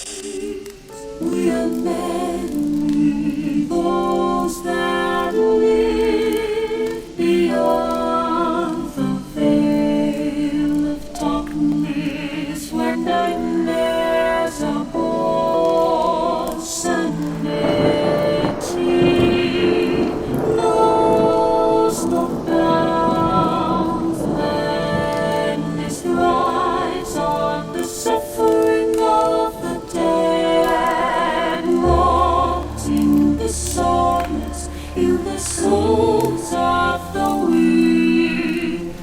We are many, those that live beyond the veil of darkness, where nightmares are born. Sanity knows no bounds. Madness thrives on the suffering of the dead, rotting the souls in the souls of the weak.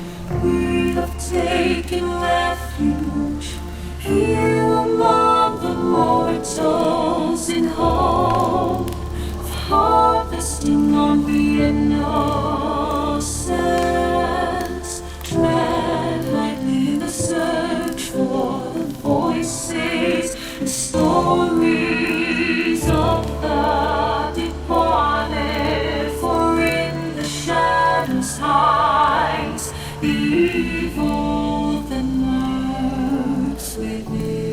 We have taken refuge here among the mortals in hope of harvesting on the innocents. Tread lightly the search for the voices and stories of the departed, for in the shadows hides the evil that lurks within.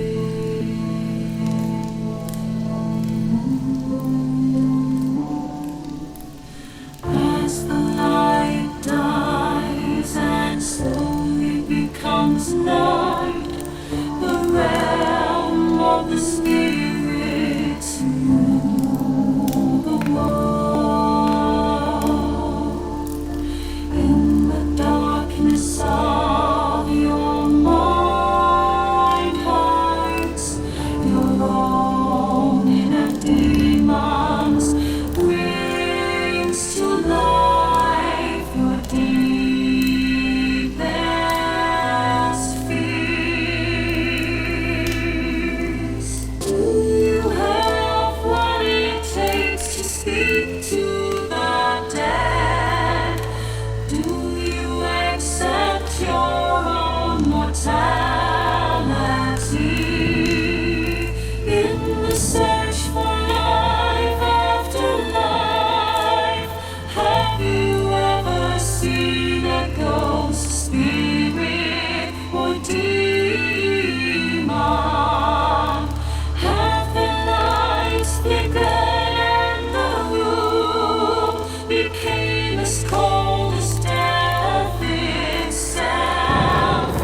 As the light dies and slowly becomes night, the realm of the spirits rule the world. In the darkness of your mind hides your own inner demons, brings to life your deepest fears. Do you have what it takes to speak to the dead? Do you accept your own mortality? In the search for life after life, have you ever seen a ghost, spirit, or demon? Have the lights flickered and the room became as cold as death itself?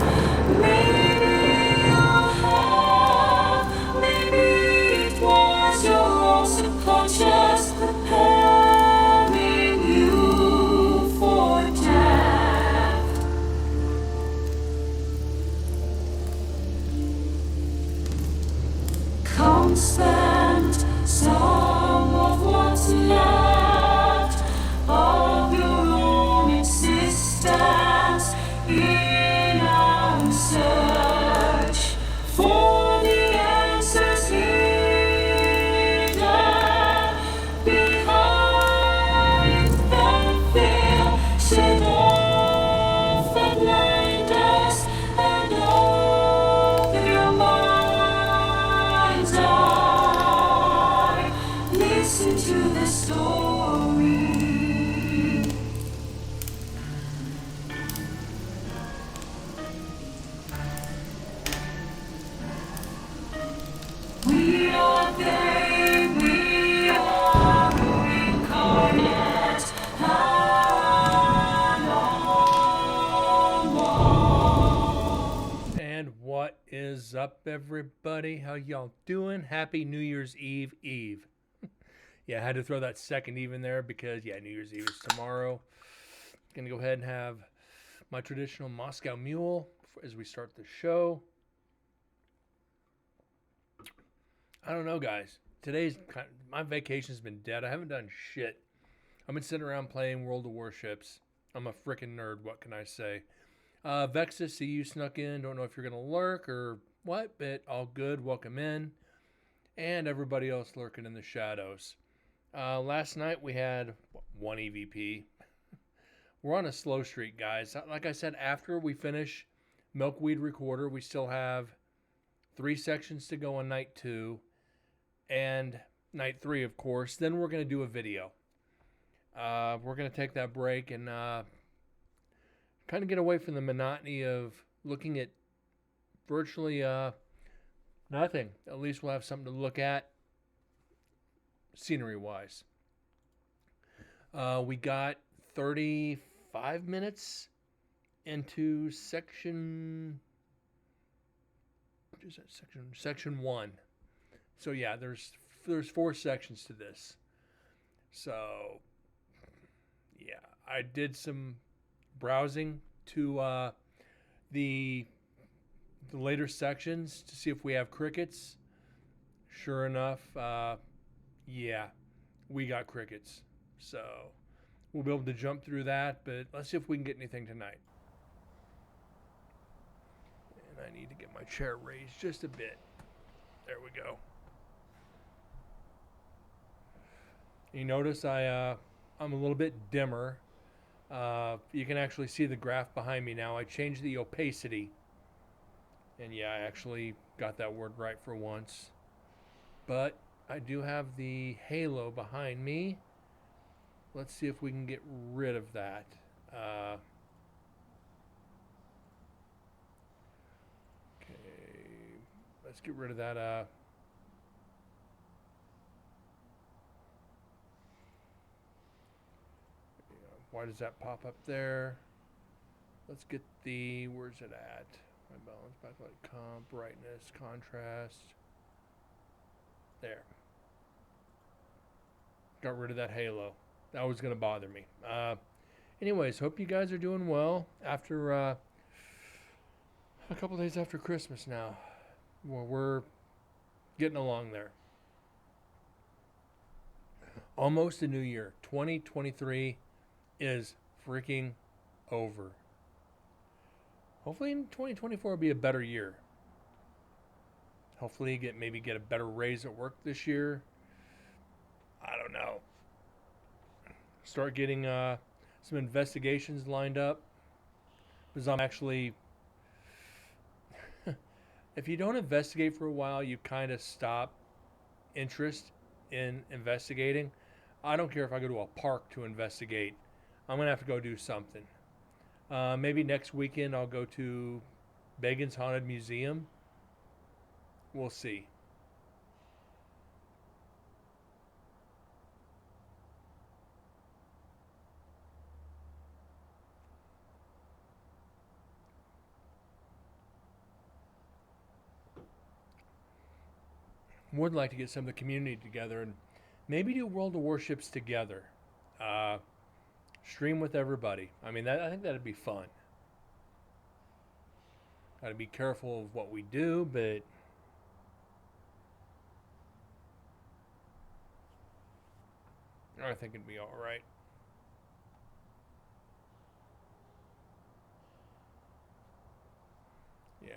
Maybe you have, maybe it was your own subconscious preparing you for death. Come spend some of what's left of your own existence in our search for the answers hidden behind the veil. Shed off the blinders and open your mind's eye. Listen to the story. We are they, we are incarnate and all. And what is up, everybody? How y'all doing? Happy New Year's Eve Eve. Yeah, I had to throw that second Eve in there because, New Year's Eve is tomorrow. Gonna go ahead and have my traditional Moscow Mule as we start the show. I don't know, guys. My vacation's been dead. I haven't done shit. I've been sitting around playing World of Warships. I'm a freaking nerd. What can I say? Vexus, see you snuck in. Don't know if you're gonna lurk or what, but all good. Welcome in, and everybody else lurking in the shadows. Last night we had one EVP. We're on a slow streak, guys. Like I said, after we finish Milkweed Recorder, we still have 3 sections to go on night 2 and night 3, of course. Then we're going to do a video. We're going to take that break and kind of get away from the monotony of looking at virtually Nothing. At least we'll have something to look at, scenery wise. We got 35 minutes into section. What is that section? Section 1. So yeah, there's 4 sections to this. So yeah, I did some browsing to the later sections to see if we have crickets. Sure enough, yeah, we got crickets. So we'll be able to jump through that, but let's see if we can get anything tonight. And I need to get my chair raised just a bit. There we go. You notice I'm a little bit dimmer. You can actually see the graph behind me now. I changed the opacity. And yeah, I actually got that word right for once. But I do have the halo behind me. Let's see if we can get rid of that. Okay, let's get rid of that. Why does that pop up there? Let's get the, where's it at? My balance, backlight, comp, brightness, contrast. There. Got rid of that halo. That was going to bother me. Anyways, hope you guys are doing well after a couple days after Christmas now. Well, we're getting along there. Almost a new year. 2023 is freaking over. Hopefully in 2024 will be a better year. Hopefully maybe get a better raise at work this year. I don't know. Start getting some investigations lined up. Because I'm actually... if you don't investigate for a while, you kind of stop interest in investigating. I don't care if I go to a park to investigate. I'm going to have to go do something. Maybe next weekend I'll go to Bacon's Haunted Museum. We'll see. Would like to get some of the community together and maybe do World of Warships together. Stream with everybody. I mean, I think that'd be fun. Gotta be careful of what we do, but I think it'd be all right. Yeah,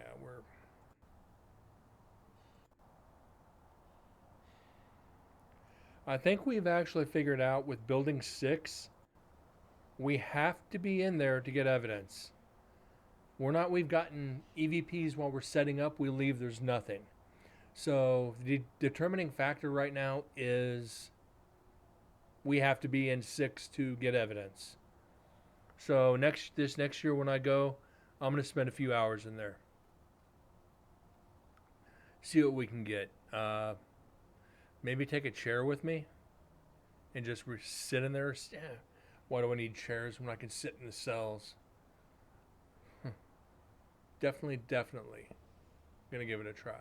I think we've actually figured out with Building 6, we have to be in there to get evidence. We've gotten EVPs while we're setting up, we leave, there's nothing. So the determining factor right now is we have to be in 6 to get evidence. So this next year when I go, I'm going to spend a few hours in there. See what we can get. Maybe take a chair with me and just sit in there. Why do I need chairs when I can sit in the cells? Definitely gonna give it a try.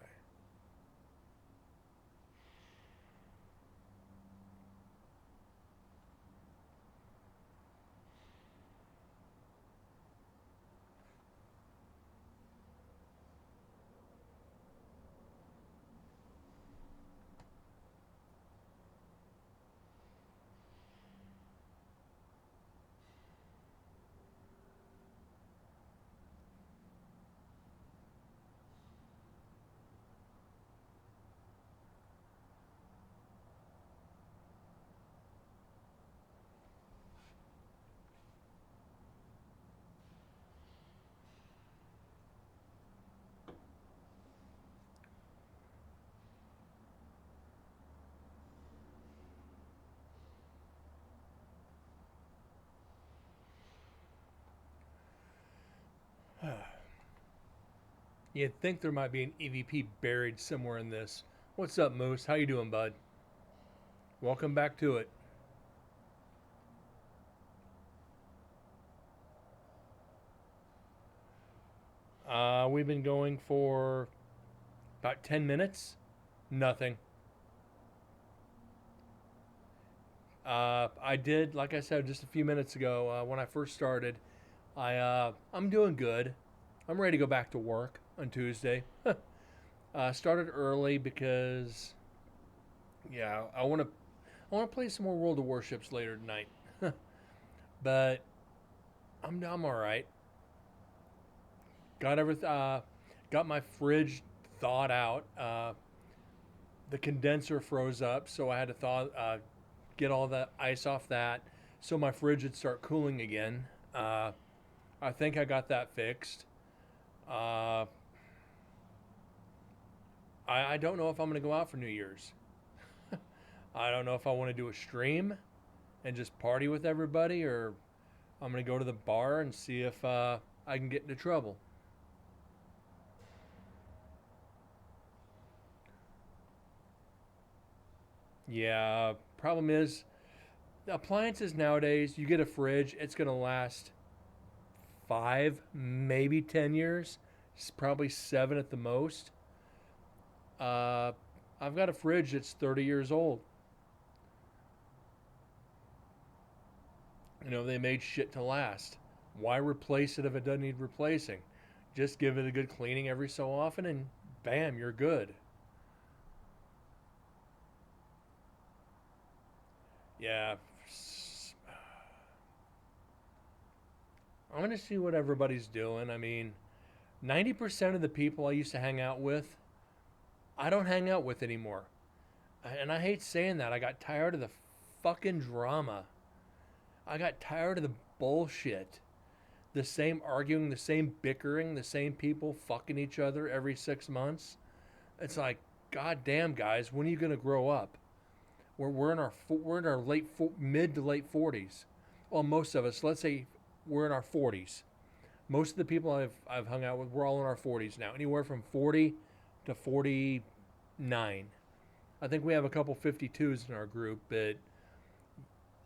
You'd think there might be an EVP buried somewhere in this. What's up, Moose? How you doing, bud? Welcome back to it. We've been going for about 10 minutes. Nothing. I did, like I said just a few minutes ago, when I first started. I'm doing good. I'm ready to go back to work on Tuesday. Started early because, yeah, I want to play some more World of Warships later tonight. But I'm all right. Got everything. Got my fridge thawed out. The condenser froze up, so I had to get all the ice off that, so my fridge would start cooling again. I think I got that fixed. Uh, I don't know if I'm going to go out for New Year's. I don't know if I want to do a stream and just party with everybody, or I'm going to go to the bar and see if I can get into trouble. Yeah, problem is, appliances nowadays, you get a fridge, it's going to last 5, maybe 10 years. It's probably 7 at the most. Uh, I've got a fridge that's 30 years old. They made shit to last. Why replace it if it doesn't need replacing? Just give it a good cleaning every so often and bam, you're good. Yeah. I'm going to see what everybody's doing. I mean, 90% of the people I used to hang out with, I don't hang out with anymore. And I hate saying that. I got tired of the fucking drama. I got tired of the bullshit. The same arguing, the same bickering, the same people fucking each other every 6 months. It's like, God damn, guys, when are you gonna grow up? We're in our mid to late 40s. Well, most of us, let's say, we're in our 40s. Most of the people I've hung out with, we're all in our 40s now, anywhere from 40 to 49. I think we have a couple 52s in our group, but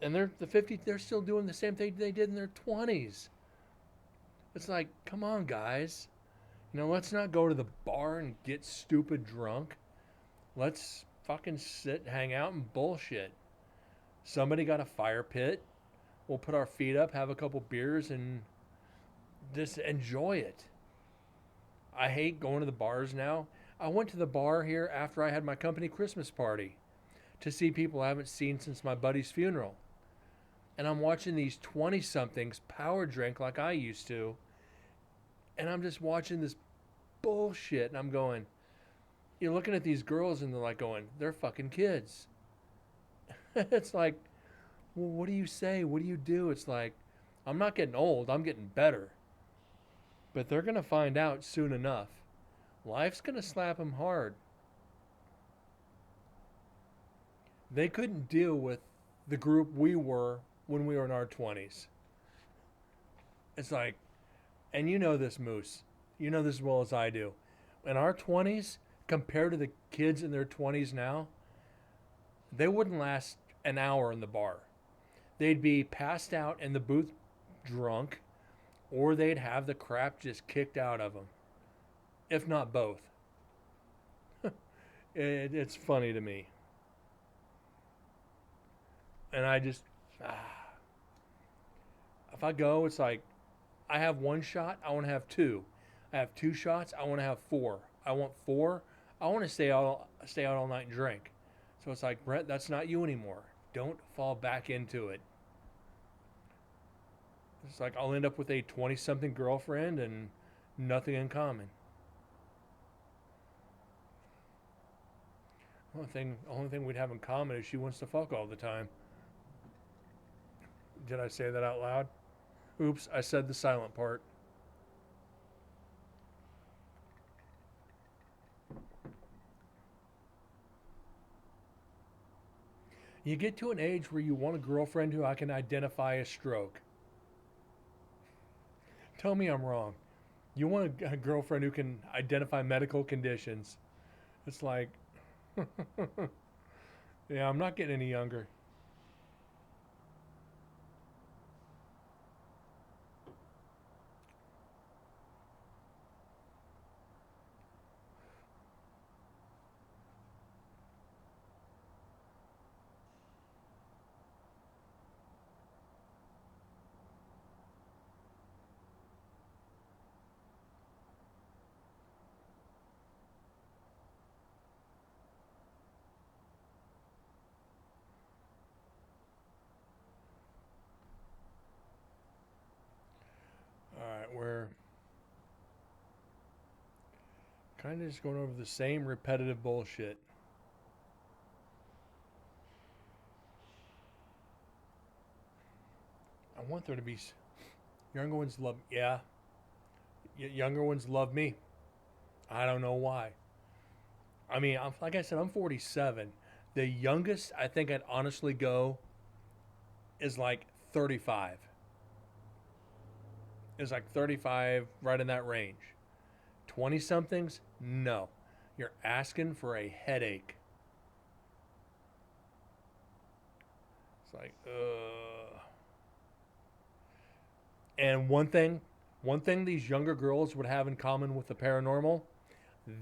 and they're still doing the same thing they did in their 20s. It's like, come on, guys. Let's not go to the bar and get stupid drunk. Let's fucking sit, hang out, and bullshit. Somebody got a fire pit. We'll put our feet up, have a couple beers, and just enjoy it. I hate going to the bars now. I went to the bar here after I had my company Christmas party to see people I haven't seen since my buddy's funeral. And I'm watching these 20 somethings power drink like I used to. And I'm just watching this bullshit. And I'm going, you're looking at these girls and they're like going, they're fucking kids. It's like, well, what do you say? What do you do? It's like, I'm not getting old. I'm getting better. But they're going to find out soon enough. Life's going to slap them hard. They couldn't deal with the group we were when we were in our 20s. It's like, and you know this, Moose. You know this as well as I do. In our 20s, compared to the kids in their 20s now, they wouldn't last an hour in the bar. They'd be passed out in the booth drunk, or they'd have the crap just kicked out of them, if not both. It's funny to me. And I just, if I go, it's like, I have one shot, I want to have two. I have two shots, I want to have four. I want four, I want to stay out all night and drink. So it's like, Brett, that's not you anymore. Don't fall back into it. It's like I'll end up with a 20-something girlfriend and nothing in common. Only thing we'd have in common is she wants to fuck all the time. Did I say that out loud? Oops, I said the silent part. You get to an age where you want a girlfriend who I can identify as stroke. Tell me I'm wrong. You want a girlfriend who can identify medical conditions. It's like, yeah, I'm not getting any younger. All right, we're kind of just going over the same repetitive bullshit. I want there to be younger ones love. Yeah, younger ones love me. I don't know why. I mean, like I said, I'm 47. The youngest I think I'd honestly go is like 35. Is like 35, right in that range. 20 somethings, no. You're asking for a headache. It's like, And one thing these younger girls would have in common with the paranormal,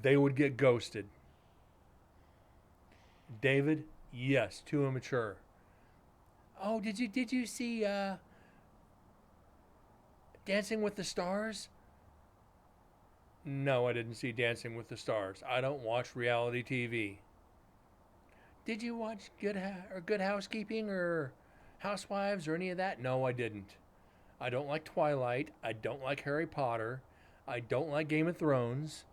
they would get ghosted. David, yes, too immature. Oh, did you see Dancing with the Stars? No, I didn't see Dancing with the Stars. I don't watch reality TV. Did you watch Good Housekeeping or Housewives or any of that? No, I didn't. I don't like Twilight. I don't like Harry Potter. I don't like Game of Thrones.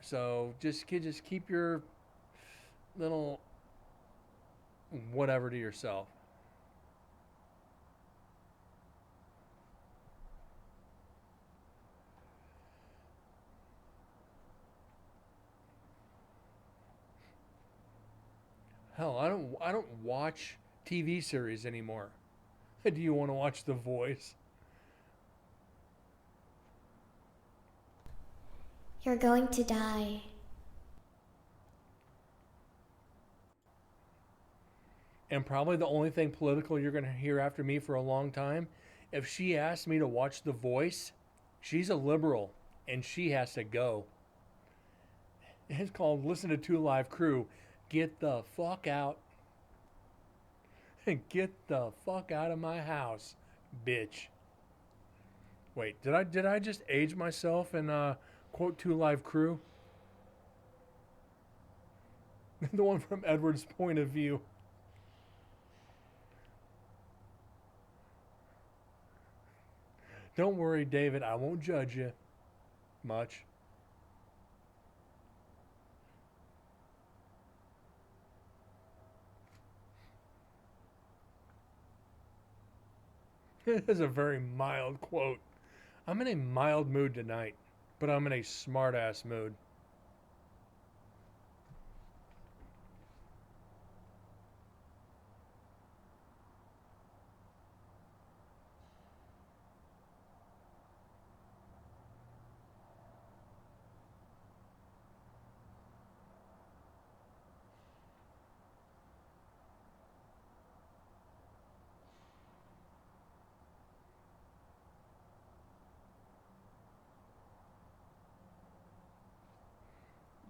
So just keep your little whatever to yourself. Hell, I don't watch TV series anymore. Do you want to watch The Voice? You're going to die. And probably the only thing political you're going to hear after me for a long time, if she asks me to watch The Voice, she's a liberal and she has to go. It's called Listen to Two Live Crew. Get the fuck out. Get the fuck out of my house, bitch. Wait, did I just age myself and quote Two Live Crew? The one from Edward's point of view. Don't worry, David, I won't judge you much. It is a very mild quote. I'm in a mild mood tonight, but I'm in a smart ass mood.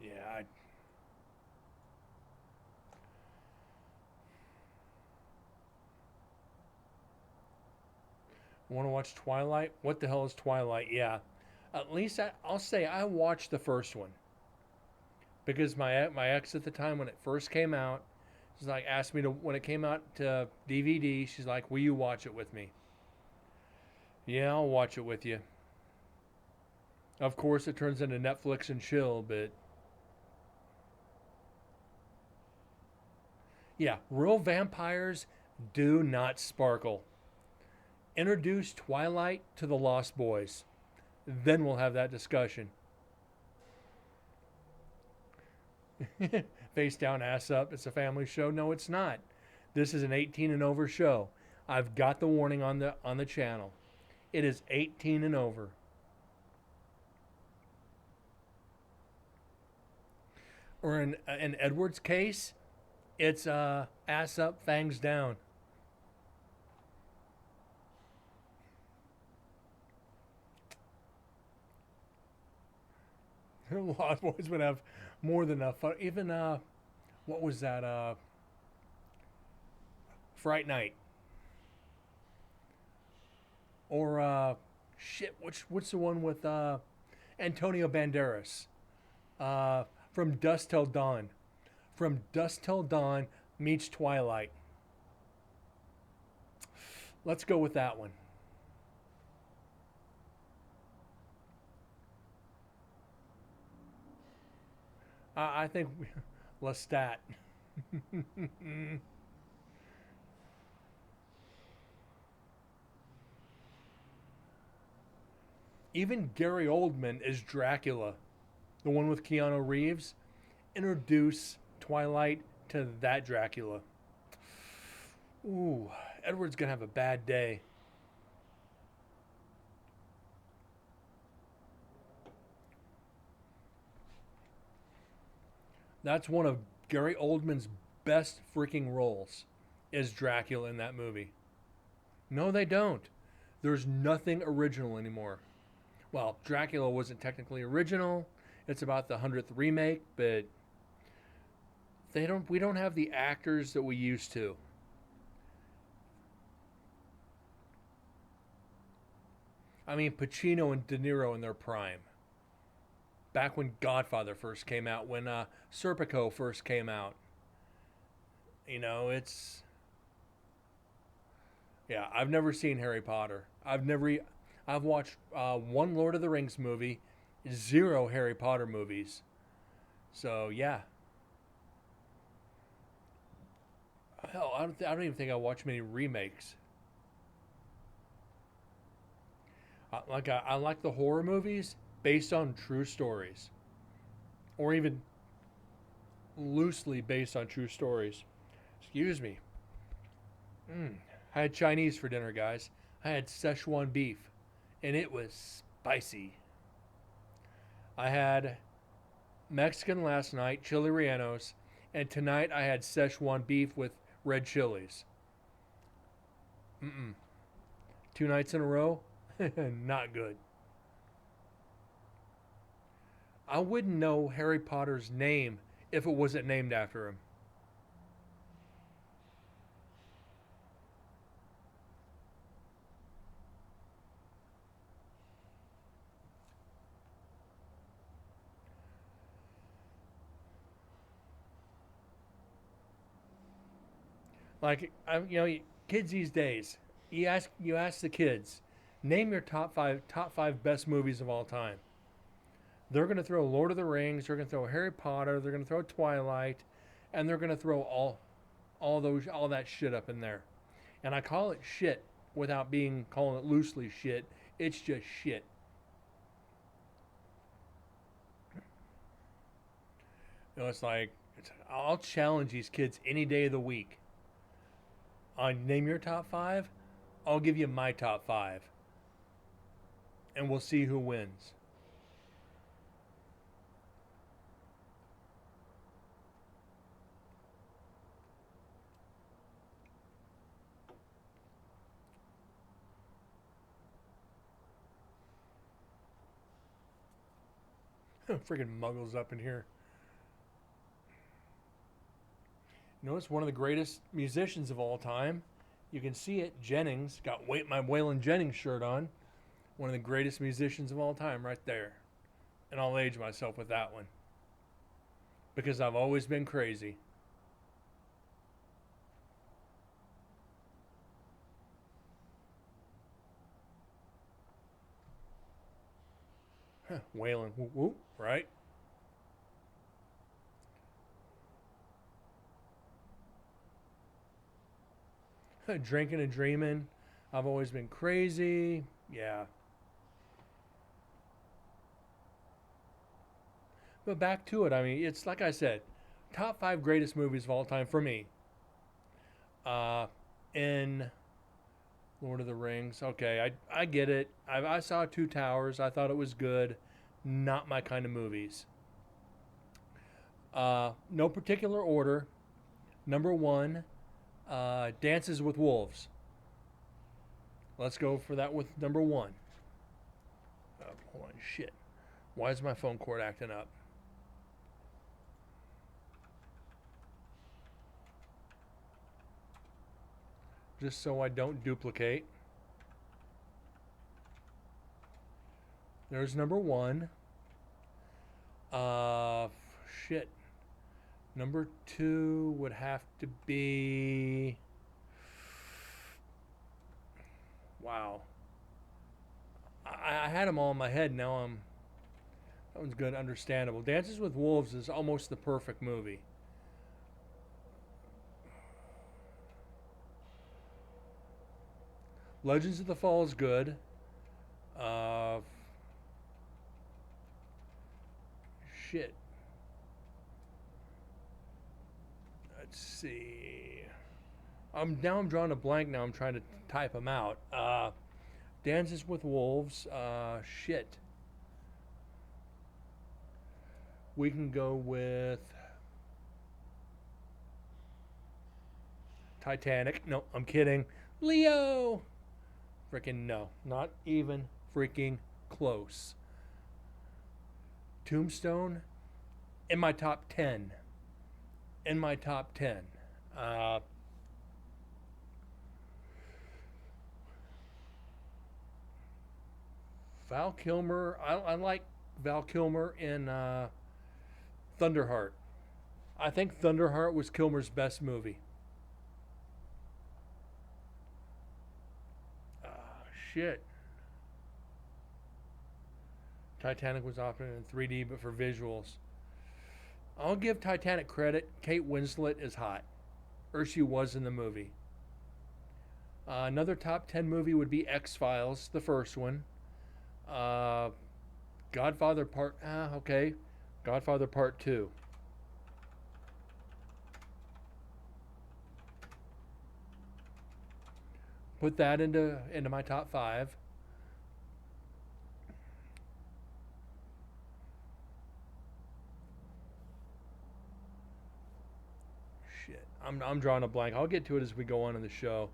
Yeah, I want to watch Twilight. What the hell is Twilight? Yeah, at least I'll say I watched the first one because my ex at the time when it first came out, she's like asked me to when it came out to DVD. She's like, "Will you watch it with me?" Yeah, I'll watch it with you. Of course, it turns into Netflix and chill, but yeah, real vampires do not sparkle. Introduce Twilight to the Lost Boys. Then we'll have that discussion. Face down, ass up. It's a family show. No, it's not. This is an 18 and over show. I've got the warning on the channel. It is 18 and over. Or in Edward's case, it's ass up, fangs down. Lost Boys would have more than enough fun. Even what was that? Fright Night. Or shit. What's the one with Antonio Banderas? From Dusk Till Dawn. From Dusk Till Dawn meets Twilight. Let's go with that one. I think Lestat. Even Gary Oldman is Dracula, the one with Keanu Reeves. Introduce Twilight to that Dracula. Ooh, Edward's gonna have a bad day. That's one of Gary Oldman's best freaking roles, is Dracula in that movie. No, they don't. There's nothing original anymore. Well, Dracula wasn't technically original. It's about the 100th remake, but we don't have the actors that we used to. I mean, Pacino and De Niro in their prime. Back when Godfather first came out, when Serpico first came out. You know, it's... Yeah, I've never seen Harry Potter. I've watched one Lord of the Rings movie, 0 Harry Potter movies. So, yeah. Hell, I don't even think I watch many remakes. I like the horror movies based on true stories, or even loosely based on true stories. Excuse me. I had Chinese for dinner, guys. I had Szechuan beef, and it was spicy. I had Mexican last night, chili rellenos, and tonight I had Szechuan beef with red chilies. 2 nights in a row, not good. I wouldn't know Harry Potter's name if it wasn't named after him. Like, kids these days, you ask the kids, name your top five best movies of all time. They're gonna throw Lord of the Rings, they're gonna throw Harry Potter, they're gonna throw Twilight, and they're gonna throw all that shit up in there. And I call it shit without calling it loosely shit. It's just shit. It's like I'll challenge these kids any day of the week. Name your top 5. I'll give you my top 5, and we'll see who wins. Freaking muggles up in here. You know, it's one of the greatest musicians of all time. You can see it. Jennings got my Waylon Jennings shirt on. One of the greatest musicians of all time, right there. And I'll age myself with that one, because I've always been crazy. Waylon, whoop, whoop, right? Drinking and dreaming. I've always been crazy. Yeah. But back to it. I mean, it's like I said, top 5 greatest movies of all time for me. In Lord of the Rings. Okay, I get it. I saw Two Towers. I thought it was good. Not my kind of movies. No particular order. Number one, Dances with Wolves. Let's go for that with number one. Hold on, shit. Why is my phone cord acting up? Just so I don't duplicate. There's number one. Shit. Number two would have to be. Wow. I had them all in my head. Now that one's good, understandable. Dances with Wolves is almost the perfect movie. Legends of the Fall is good. Shit. Let's see. I'm drawing a blank now. I'm trying to type them out. Dances with Wolves. Shit. We can go with Titanic. No, I'm kidding. Leo. Freaking no. Not even freaking close. Tombstone in my top 10. In my top 10. Val Kilmer. I like Val Kilmer in Thunderheart. I think Thunderheart was Kilmer's best movie. Shit. Titanic was often in 3D, but for visuals. I'll give Titanic credit. Kate Winslet is hot. Or she was in the movie. Another top 10 movie would be X-Files, the first one. Godfather Part... okay. Godfather Part 2. Put that into my top 5. Shit. I'm drawing a blank. I'll get to it as we go on in the show.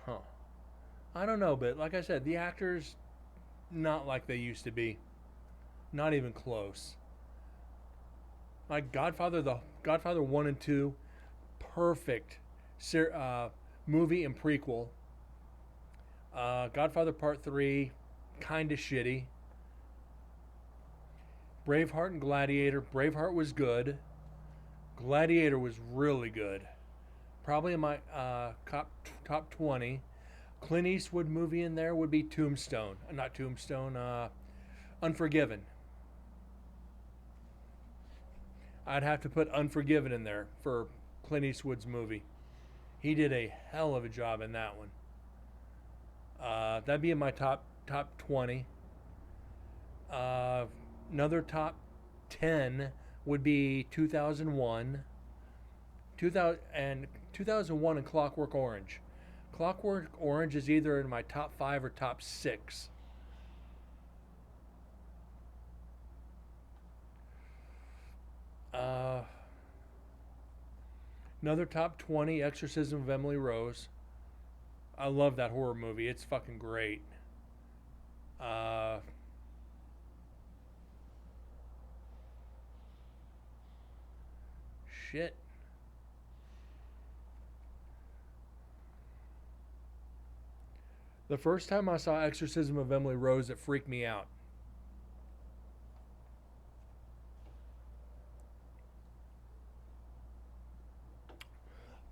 Huh. I don't know, but like I said, the actors not like they used to be. Not even close. Like Godfather 1 and 2, perfect movie and prequel. Godfather Part 3, kind of shitty. Braveheart and Gladiator. Braveheart was good. Gladiator was really good. Probably in my top 20. Clint Eastwood movie in there would be Tombstone. Not Tombstone, Unforgiven. I'd have to put Unforgiven in there for Clint Eastwood's movie. He did a hell of a job in that one. That'd be in my top 20. Another top 10 would be 2001. 2001 and Clockwork Orange. Clockwork Orange is either in my top 5 or top 6. Another top 20, Exorcism of Emily Rose. I love that horror movie. It's fucking great. Shit. The first time I saw Exorcism of Emily Rose, it freaked me out.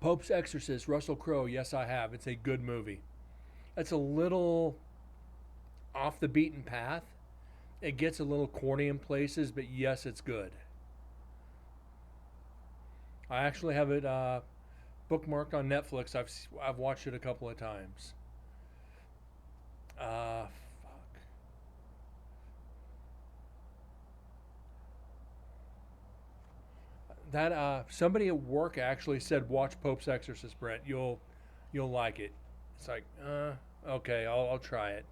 Pope's Exorcist, Russell Crowe. Yes, I have. It's a good movie. It's a little off the beaten path. It gets a little corny in places, but yes, it's good. I actually have it bookmarked on Netflix. I've watched it a couple of times. Fuck. That somebody at work actually said, "Watch Pope's Exorcist, Brett. You'll like it." It's like, okay, I'll try it.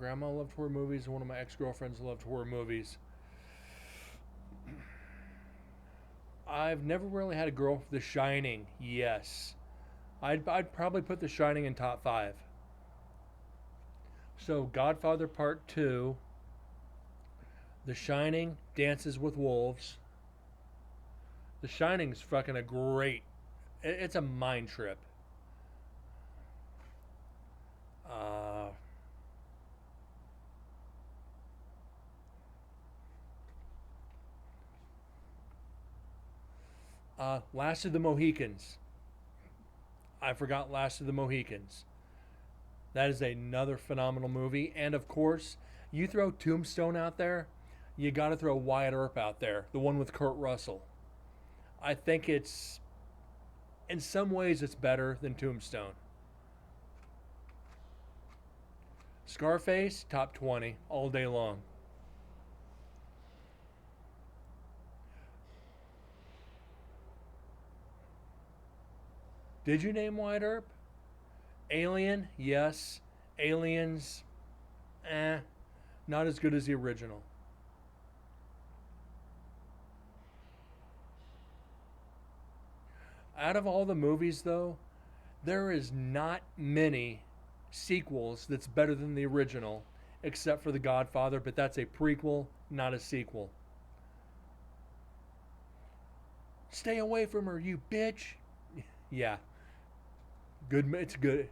grandma loved horror movies, and one of my ex-girlfriends loved horror movies. I've never really had a girl. The Shining, yes. I'd probably put The Shining in top 5. So Godfather Part 2, The Shining, Dances with Wolves. The Shining's fucking a great. It's a mind trip. Uh, Last of the Mohicans. I forgot Last of the Mohicans. That is another phenomenal movie. And of course, you throw Tombstone out there, you got to throw Wyatt Earp out there, the one with Kurt Russell. I think it's, in some ways, it's better than Tombstone. Scarface, top 20, all day long. Did you name Wyatt Earp? Alien, yes. Aliens, not as good as the original. Out of all the movies, though, there is not many sequels that's better than the original, except for The Godfather, but that's a prequel, not a sequel. Stay away from her, you bitch. Yeah. Good, it's good.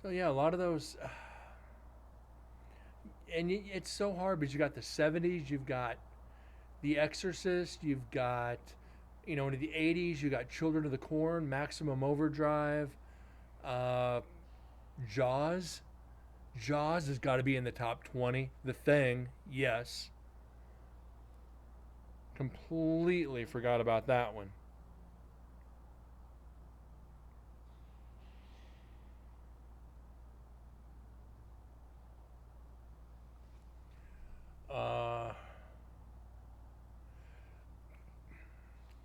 So yeah, a lot of those, and it's so hard because you got the '70s, you've got The Exorcist, you've got, into the '80s, you got Children of the Corn, Maximum Overdrive, uh, Jaws. Jaws has got to be in the top 20. The Thing, yes. Completely forgot about that one. Uh,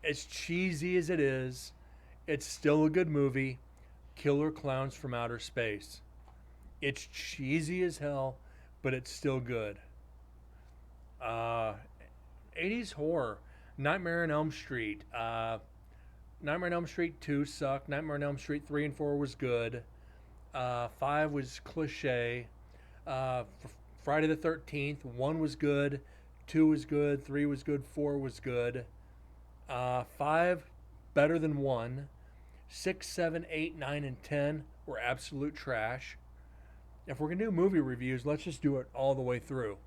as cheesy as it is, it's still a good movie. Killer Clowns from Outer Space. It's cheesy as hell, but it's still good. Uh, 80s horror. Nightmare on Elm Street. Nightmare on Elm Street 2 sucked. Nightmare on Elm Street 3 and 4 was good. 5 was cliche. Friday the 13th, 1 was good. 2 was good. 3 was good. 4 was good. 5, better than 1. 6, 7, 8, 9, and 10 were absolute trash. If we're going to do movie reviews, let's just do it all the way through.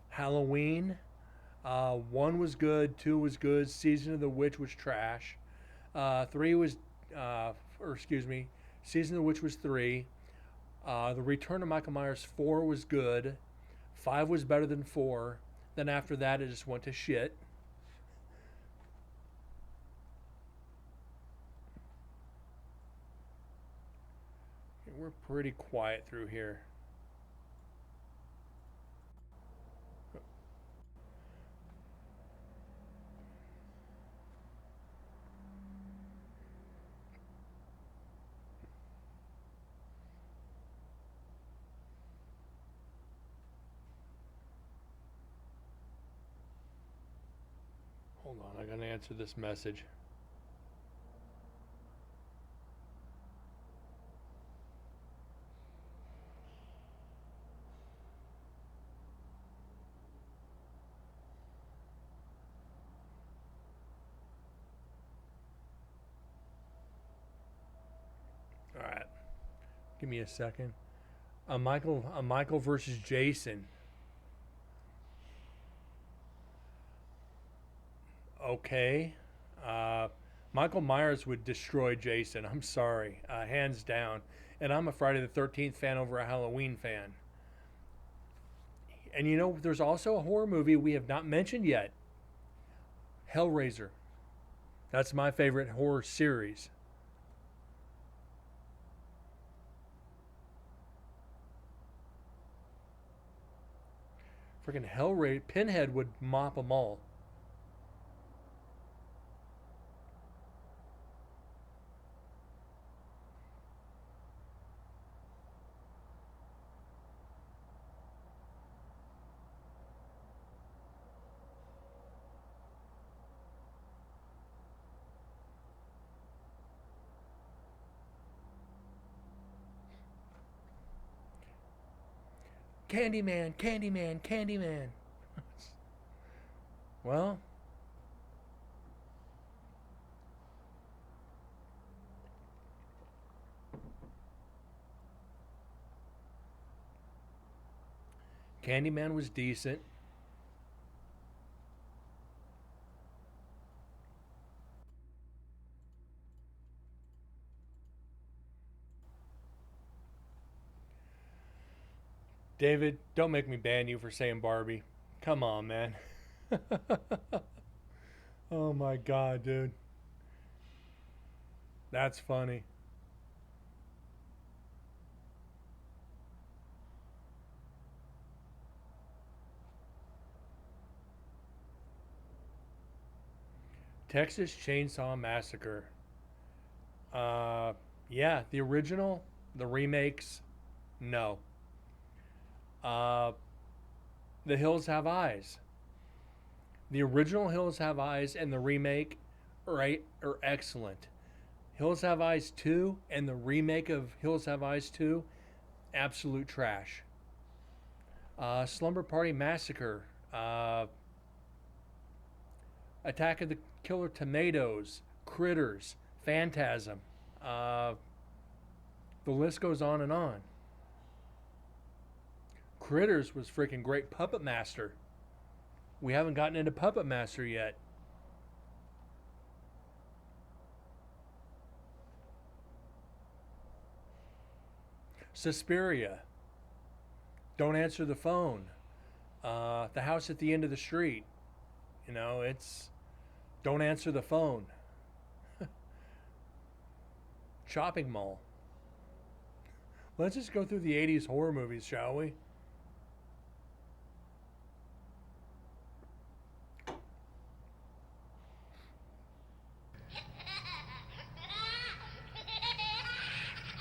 Halloween. 1 was good. 2 was good. Season of the Witch was trash. 3 was, Season of the Witch was 3. The Return of Michael Myers 4 was good. 5 was better than 4. Then after that, it just went to shit. We're pretty quiet through here. Hold on, I gotta answer this message. All right, give me a second. A Michael versus Jason. Okay. Michael Myers would destroy Jason. I'm sorry, hands down. And I'm a Friday the 13th fan over a Halloween fan. And there's also a horror movie we have not mentioned yet. Hellraiser. That's my favorite horror series. Freaking Hellraiser, Pinhead would mop them all. Candyman, Candyman, Candyman. Well, Candyman was decent. David, don't make me ban you for saying Barbie. Come on, man. Oh my god, dude. That's funny. Texas Chainsaw Massacre. Uh, yeah, the original, the remakes, no. Uh, The Hills Have Eyes. The original Hills Have Eyes and the remake, right, are excellent. Hills Have Eyes 2 and the remake of Hills Have Eyes 2, absolute trash. Slumber Party Massacre. Attack of the Killer Tomatoes. Critters. Phantasm. The list goes on and on. Critters was freaking great. Puppet Master. We haven't gotten into Puppet Master yet. Suspiria. Don't Answer the Phone. The House at the End of the Street. You know, it's Don't Answer the Phone. Shopping Mall. Let's just go through the 80s horror movies, shall we?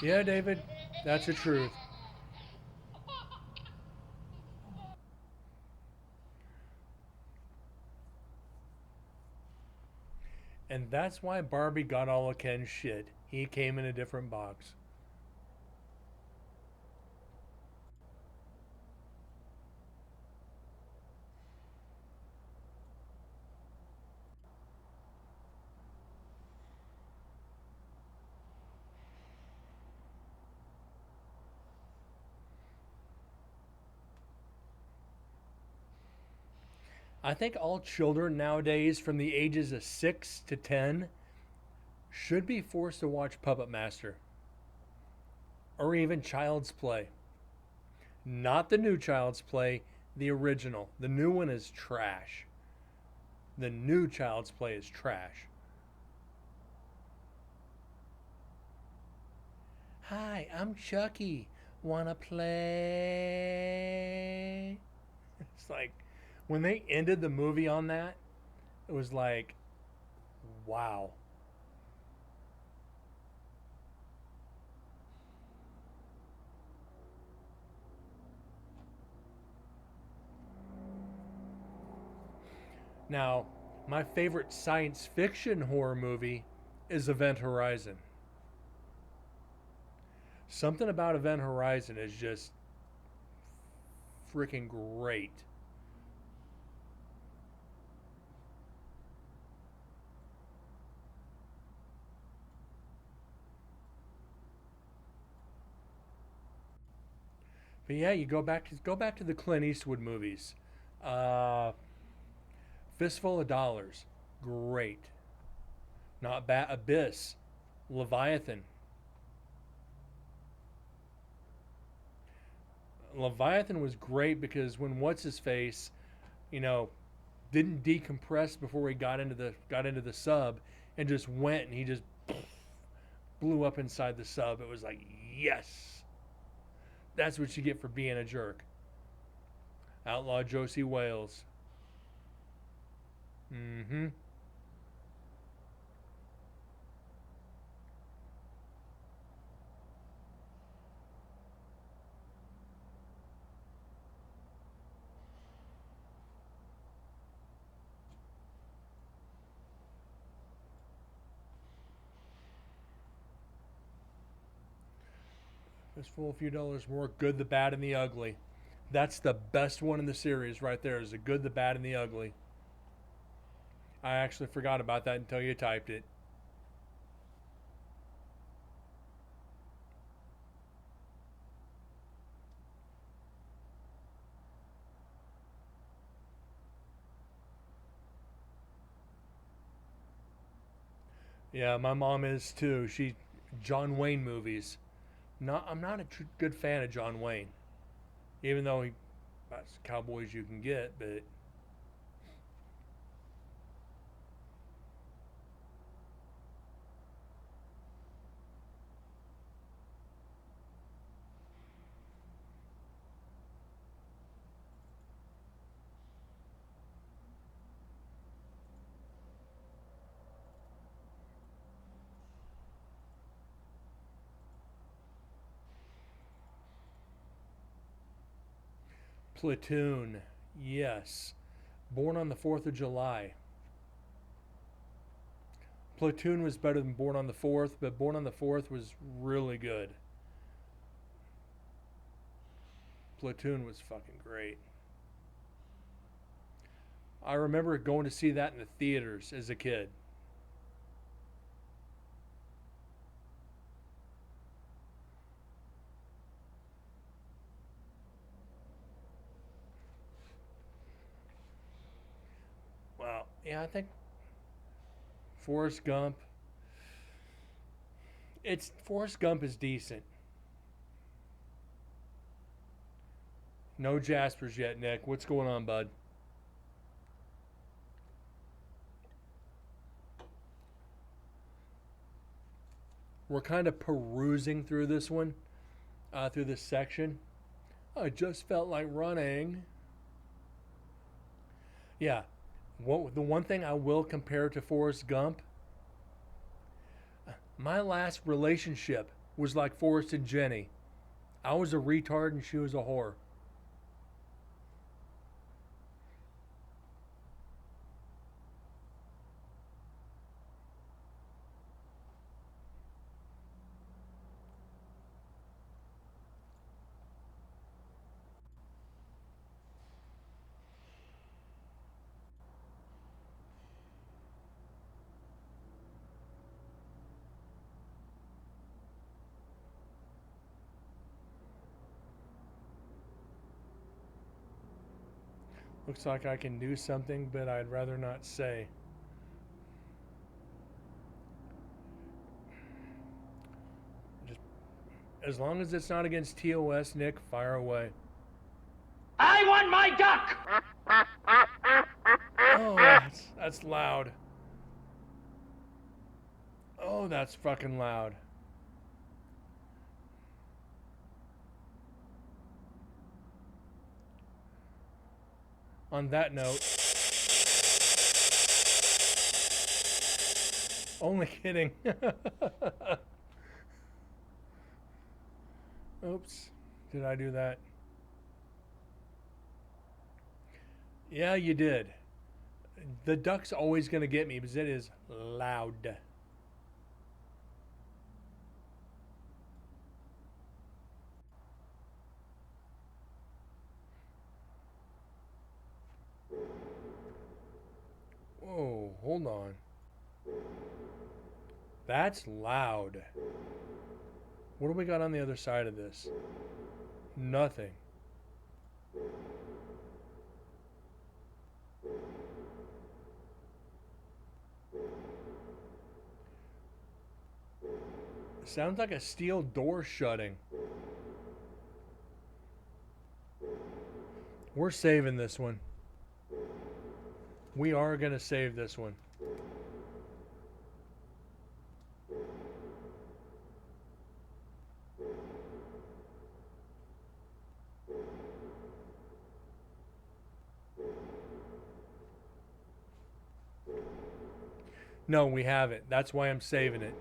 Yeah, David, that's the truth. And that's why Barbie got all of Ken's shit. He came in a different box. I think all children nowadays from the ages of 6 to 10 should be forced to watch Puppet Master or even Child's Play. Not the new Child's Play, the original. The new one is trash. The new Child's Play is trash. Hi, I'm Chucky. Wanna play? It's like when they ended the movie on that, it was like, wow. Now, my favorite science fiction horror movie is Event Horizon. Something about Event Horizon is just freaking great. But yeah, you go back to the Clint Eastwood movies. Uh, Fistful of Dollars, great. Not bad. Abyss, Leviathan. Leviathan was great because when what's his face, you know, didn't decompress before he got into the sub and just went and he just blew up inside the sub. It was like, yes. That's what you get for being a jerk. Outlaw Josie Wales. Mm-hmm. Fistful, a few dollars more. Good, the bad, and the ugly. That's the best one in the series right there. Is the good, the bad, and the ugly. I actually forgot about that until you typed it. Yeah, my mom is too. John Wayne movies. I'm not a good fan of John Wayne, even though he that's cowboys you can get, but Platoon, yes. Born on the 4th of July. Platoon was better than Born on the 4th, but Born on the 4th was really good. Platoon was fucking great. I remember going to see that in the theaters as a kid. Wow. Yeah, I think Forrest Gump. Forrest Gump is decent. No Jaspers yet, Nick. What's going on, bud? We're kind of perusing through this one, through this section. I just felt like running. Yeah. The one thing I will compare to Forrest Gump, my last relationship was like Forrest and Jenny. I was a retard and she was a whore. Looks like I can do something, but I'd rather not say. Just as long as it's not against TOS, Nick, fire away. I want my duck! Oh, that's loud. Oh, that's fucking loud. On that note, only kidding. Oops, did I do that? Yeah, you did. The duck's always going to get me because it is loud. Whoa, hold on. That's loud. What do we got on the other side of this? Nothing. Sounds like a steel door shutting. We're saving this one. We are going to save this one. No, we haven't. That's why I'm saving it.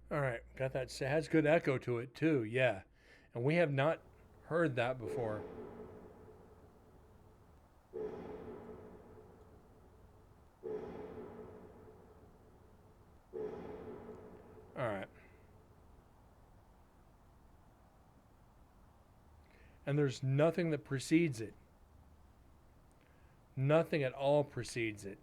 All right, got that. It has good echo to it too. Yeah, and we have not heard that before. All right. And there's nothing that precedes it. Nothing at all precedes it.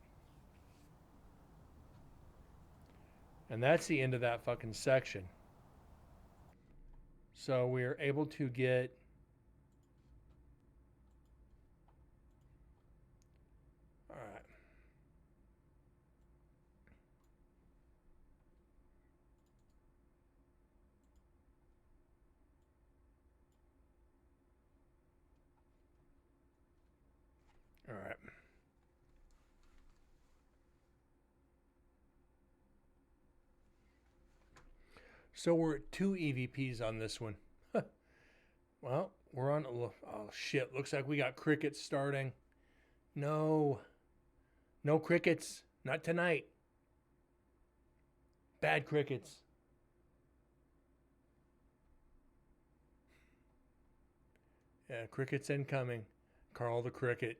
And that's the end of that fucking section. So we are able to get all right. All right. So we're at 2 EVPs on this one. Well, we're on. Oh shit! Looks like we got crickets starting. No, no crickets. Not tonight. Bad crickets. Yeah, crickets incoming. Carl the cricket.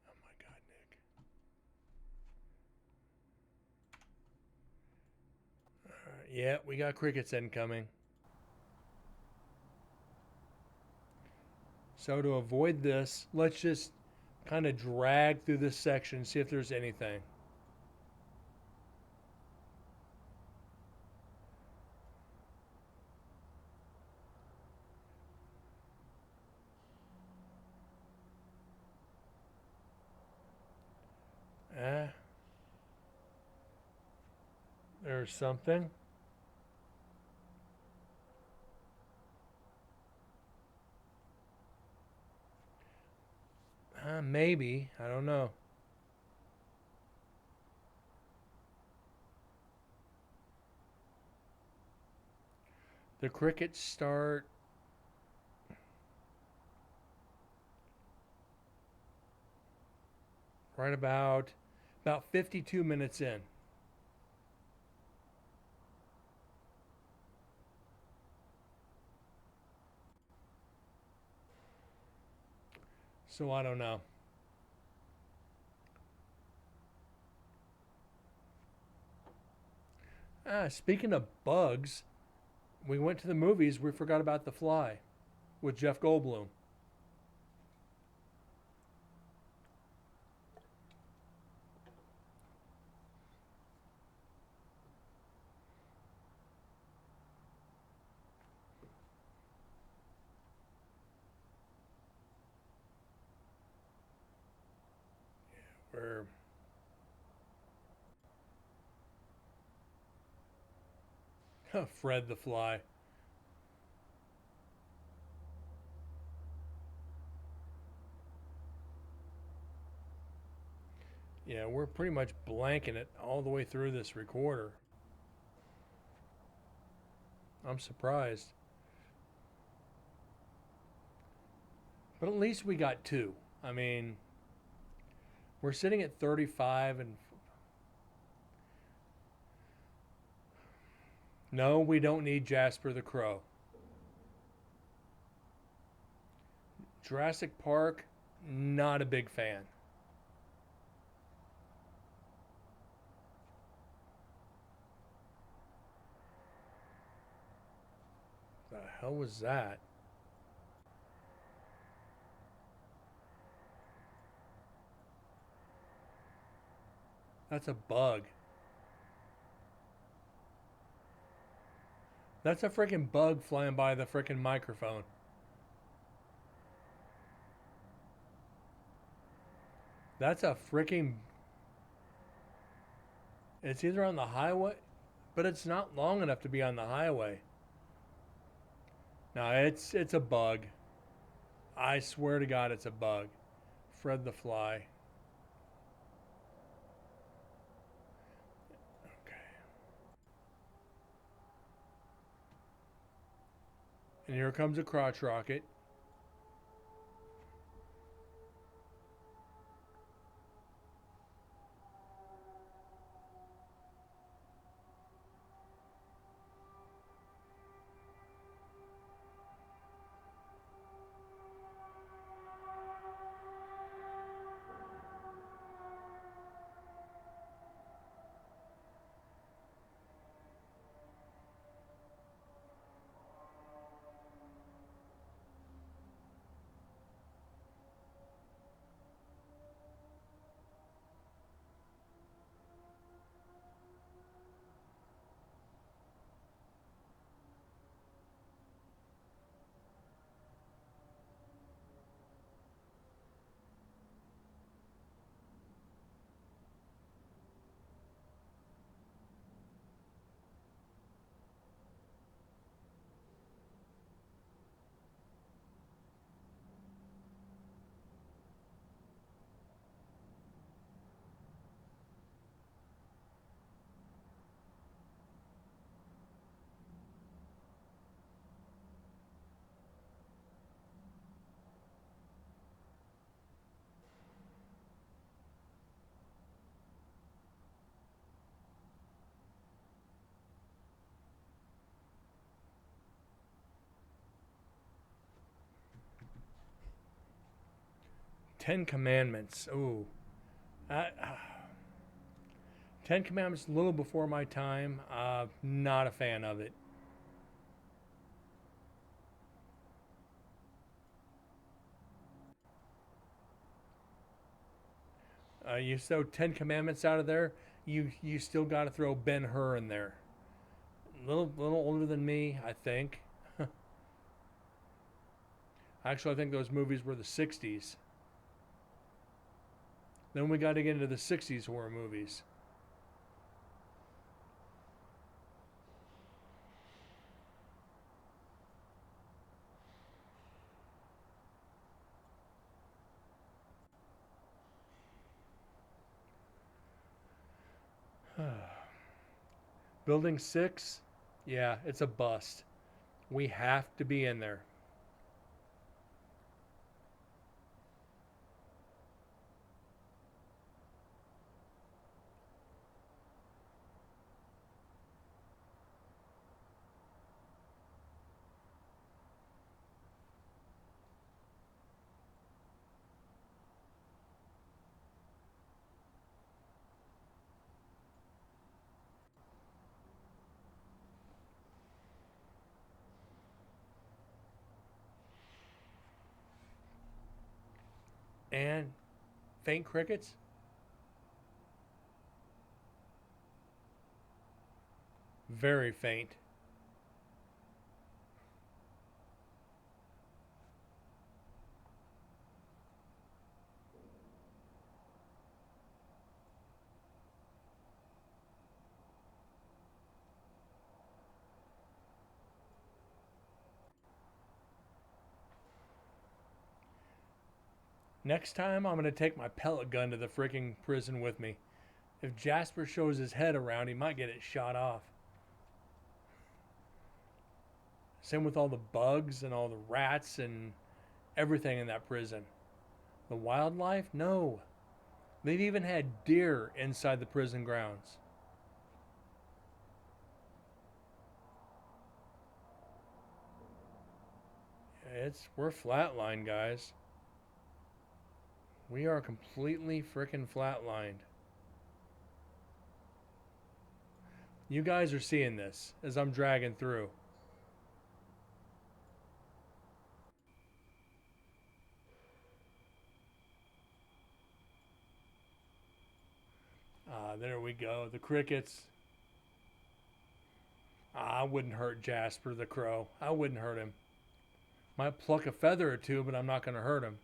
Oh my God, Nick. Yeah, we got crickets incoming. So to avoid this, let's just kind of drag through this section and see if there's anything. There's something. Maybe. I don't know. The crickets start right about 52 minutes in. So I don't know. Speaking of bugs, we went to the movies. We forgot about The Fly with Jeff Goldblum. Where Fred the Fly. Yeah, we're pretty much blanking it all the way through this recorder. I'm surprised. But at least we got 2. I mean, we're sitting at 35 and no, we don't need Jasper the Crow. Jurassic Park, Not a big fan. The hell was that? That's a bug. That's a freaking bug flying by the freaking microphone. That's a freaking. It's either on the highway, but it's not long enough to be on the highway. No, it's a bug. I swear to God, it's a bug. Fred the Fly. Okay. And here comes a crotch rocket. Ten Commandments. Ooh. Uh, Ten Commandments, a little before my time. Not a fan of it. You throw Ten Commandments out of there, you still got to throw Ben Hur in there. Little older than me, I think. Actually, I think those movies were the '60s. Then we got to get into the '60s horror movies. Building 6, yeah, it's a bust. We have to be in there. And faint crickets? Very faint. Next time, I'm going to take my pellet gun to the freaking prison with me. If Jasper shows his head around, he might get it shot off. Same with all the bugs and all the rats and everything in that prison. The wildlife? No. They've even had deer inside the prison grounds. We're flatline, guys. We are completely freaking flatlined. You guys are seeing this as I'm dragging through. There we go. The crickets. I wouldn't hurt Jasper the Crow. I wouldn't hurt him. Might pluck a feather or two, but I'm not going to hurt him.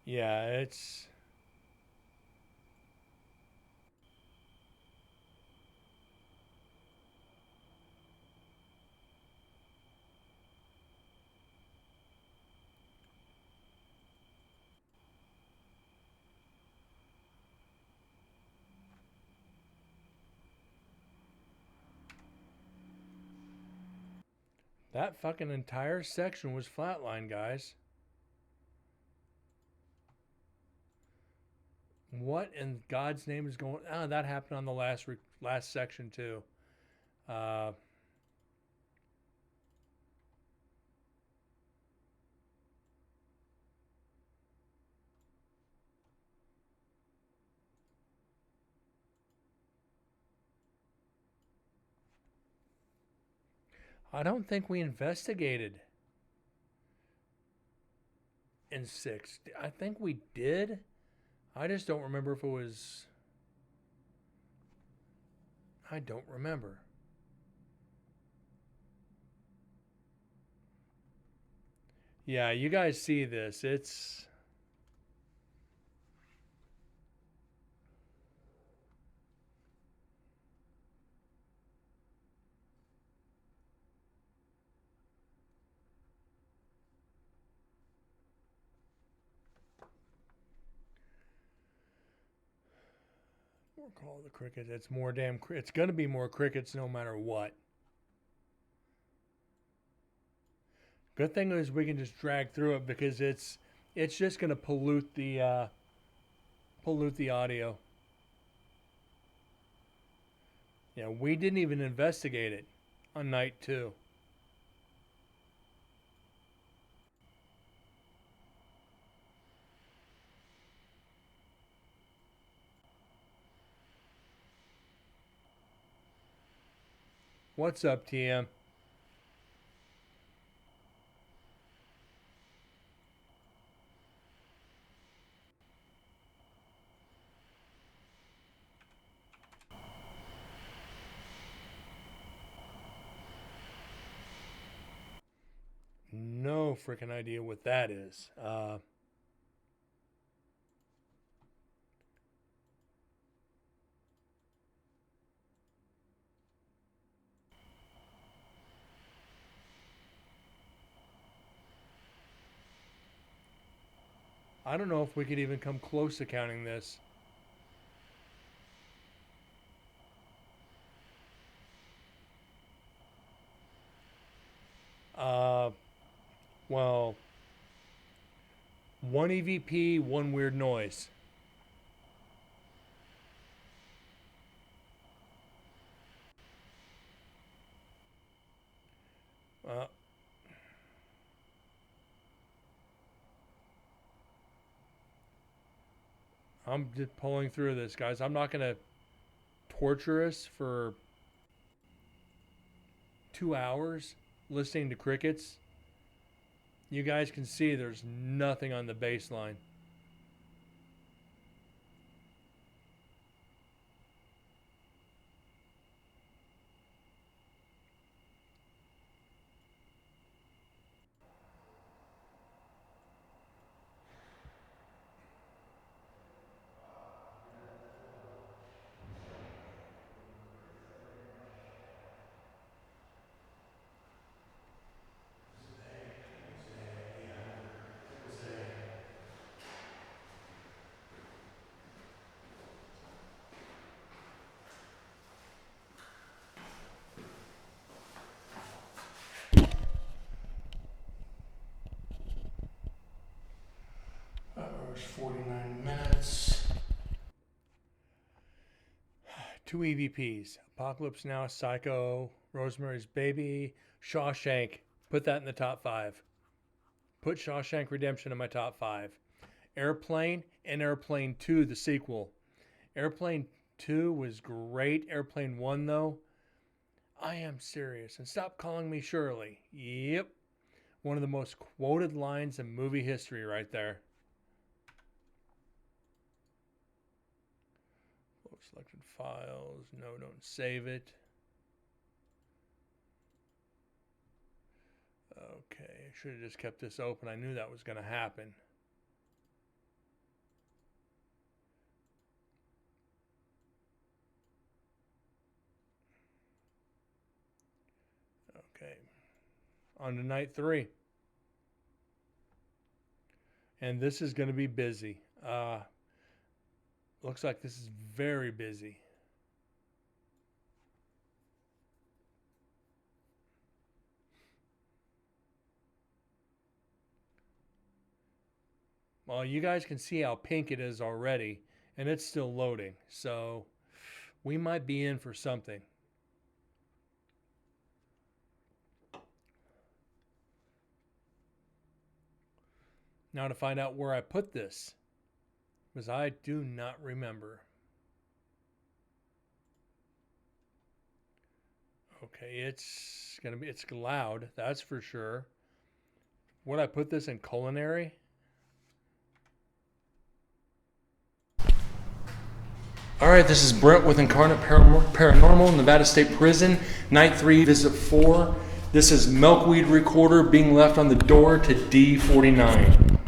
Yeah, it's... That fucking entire section was flatline, guys. What in God's name is going... Ah, that happened on the last section, too. I don't think we investigated in 6. I think we did. I just don't remember if it was... I don't remember. Yeah, you guys see this. It's... More call the crickets. It's more damn... It's going to be more crickets no matter what. Good thing is we can just drag through it because it's just going to pollute the audio. Yeah, we didn't even investigate it on night 2. What's up, TM? No freaking idea what that is. I don't know if we could even come close to counting this. Well, 1 EVP, 1 weird noise. I'm just pulling through this, guys. I'm not going to torture us for 2 hours listening to crickets. You guys can see there's nothing on the baseline. 2 EVPs. Apocalypse Now, Psycho, Rosemary's Baby, Shawshank. Put that in the top 5. Put Shawshank Redemption in my top 5. Airplane and Airplane 2, the sequel. Airplane 2 was great. Airplane 1, though, I am serious. And stop calling me Shirley. Yep. One of the most quoted lines in movie history right there. Selected files. No, don't save it. Okay, I should have just kept this open. I knew that was going to happen. Okay, on to night 3. And this is going to be busy. Looks like this is very busy. Well, you guys can see how pink it is already, and it's still loading. So we might be in for something. Now to find out where I put this, because I do not remember. Okay, it's loud, that's for sure. Would I put this in culinary? All right, this is Brent with Incarnate Paranormal, Nevada State Prison, Night 3, Visit 4. This is Milkweed Recorder being left on the door to D49.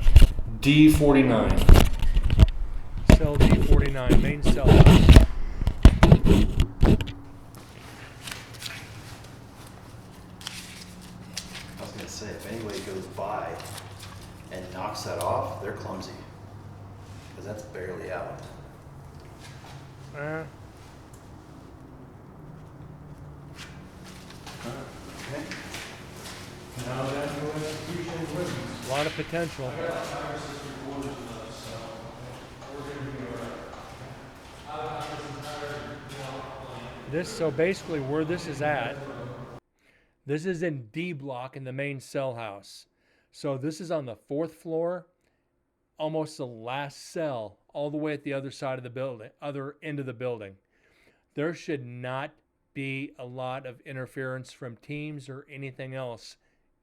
D49. Cell D49, main cell. I was going to say, if anybody goes by and knocks that off, they're clumsy. Because that's barely out. Uh, Okay. a lot of potential. So basically where this is at, this is in D block in the main cell house. So this is on the 4th floor, almost the last cell, all the way at the other side of the building, other end of the building. There should not be a lot of interference from teams or anything else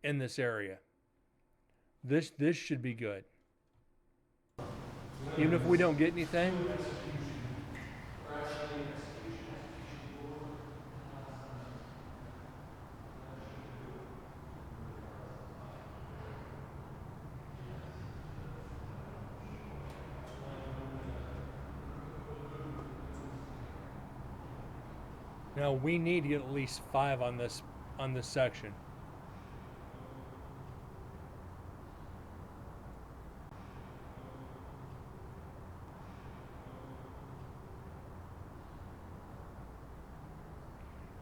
in this area. This should be good. Even if we don't get anything. Now we need to get at least 5 on this section.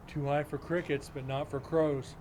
Too high for crickets, but not for crows.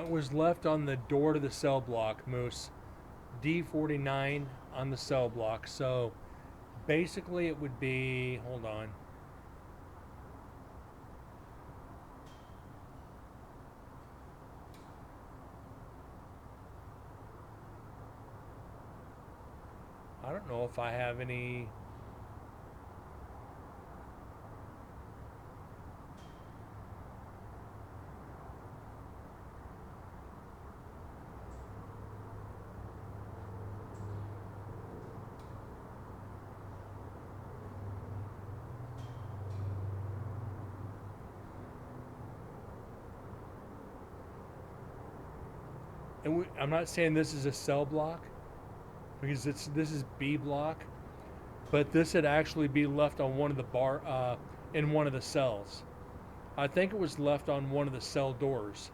It was left on the door to the cell block, Moose. D49 on the cell block. So basically it would be, hold on. I don't know if I have any. and I'm not saying this is a cell block because this is B block, but this would actually be left on one of the in one of the cells. I think it was left on one of the cell doors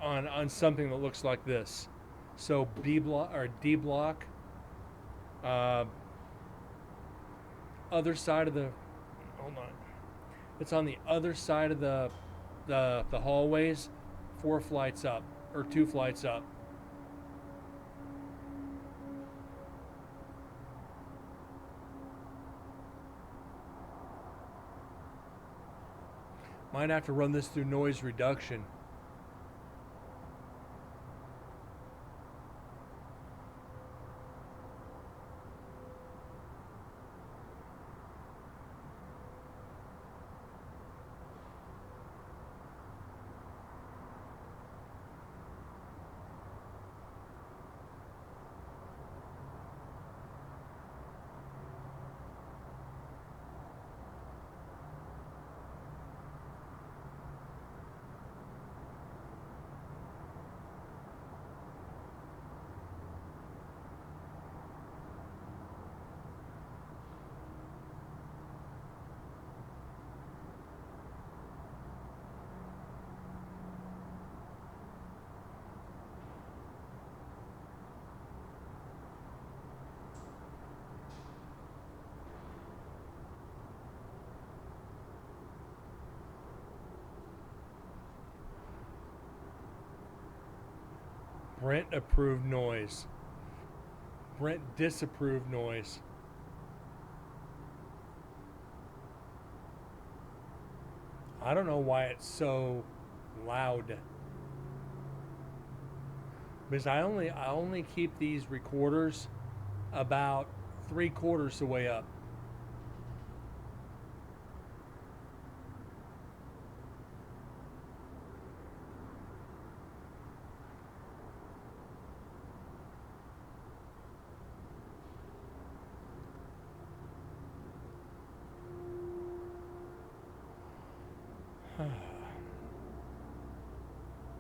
on something that looks like this. So B block or D block, other side of the, hold on, it's on the other side of the hallways, 4 flights up or 2 flights up. Might have to run this through noise reduction. Brent approved noise. Brent disapproved noise. I don't know why it's so loud. Because I only keep these recorders about 3/4 the way up.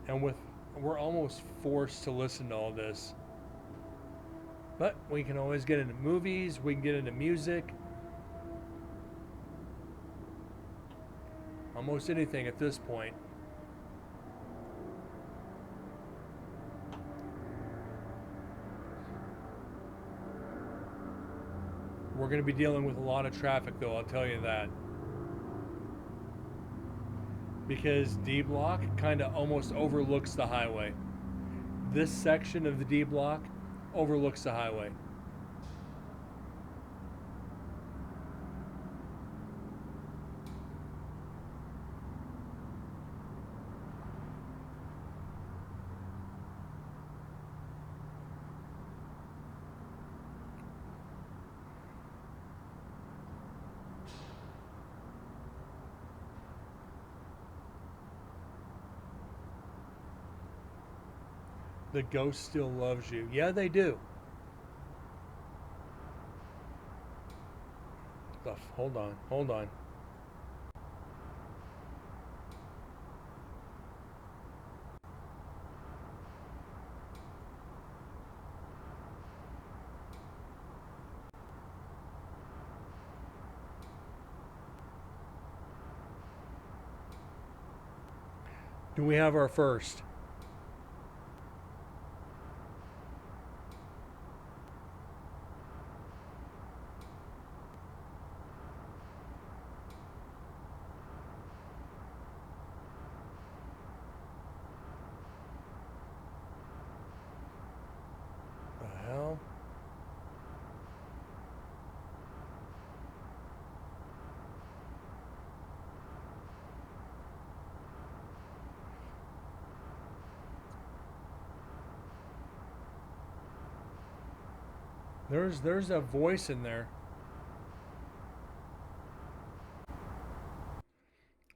And we're almost forced to listen to all this. But we can always get into movies, we can get into music. Almost anything at this point. We're going to be dealing with a lot of traffic though, I'll tell you that. Because D block kind of almost overlooks the highway. This section of the D block overlooks the highway. The ghost still loves you. Yeah, they do. Hold on, hold on. Do we have our first? The hell? There's a voice in there.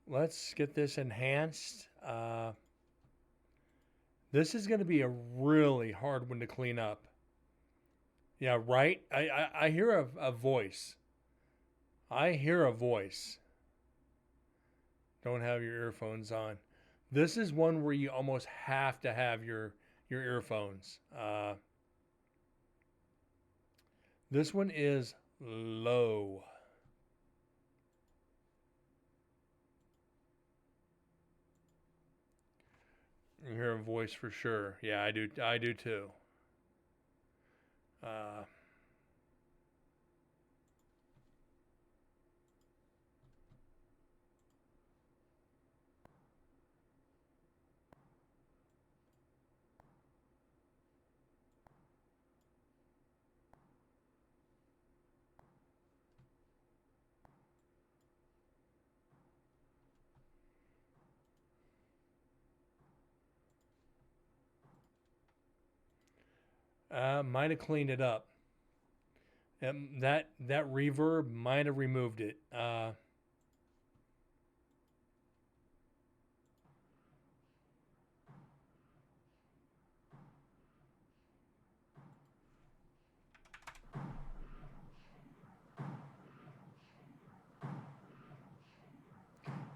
Let's get this enhanced. This is going to be a really hard one to clean up. Yeah, right? I hear a voice. I hear a voice. Don't have your earphones on. This is one where you almost have to have your earphones. This one is low. You hear a voice for sure. Yeah, I do. I do too. Might have cleaned it up. That reverb might have removed it.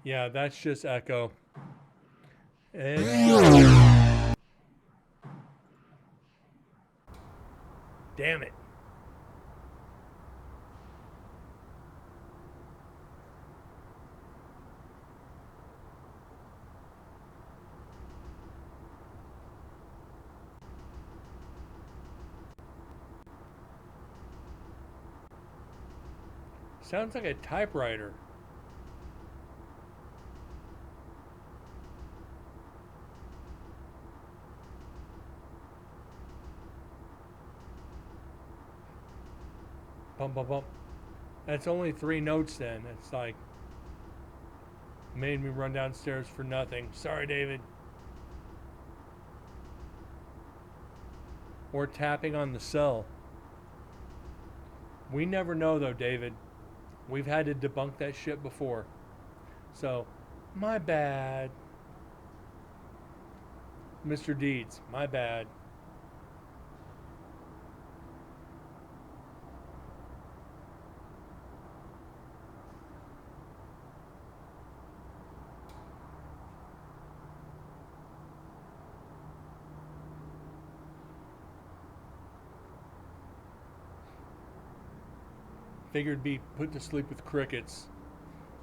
Yeah, that's just echo. Damn it. Sounds like a typewriter. Bump, bump, bump. That's only 3 notes then. It's like made me run downstairs for nothing. Sorry, David. Or tapping on the cell. We never know though, David. We've had to debunk that shit before. So, my bad. Mr. Deeds, my bad. Figured be put to sleep with crickets.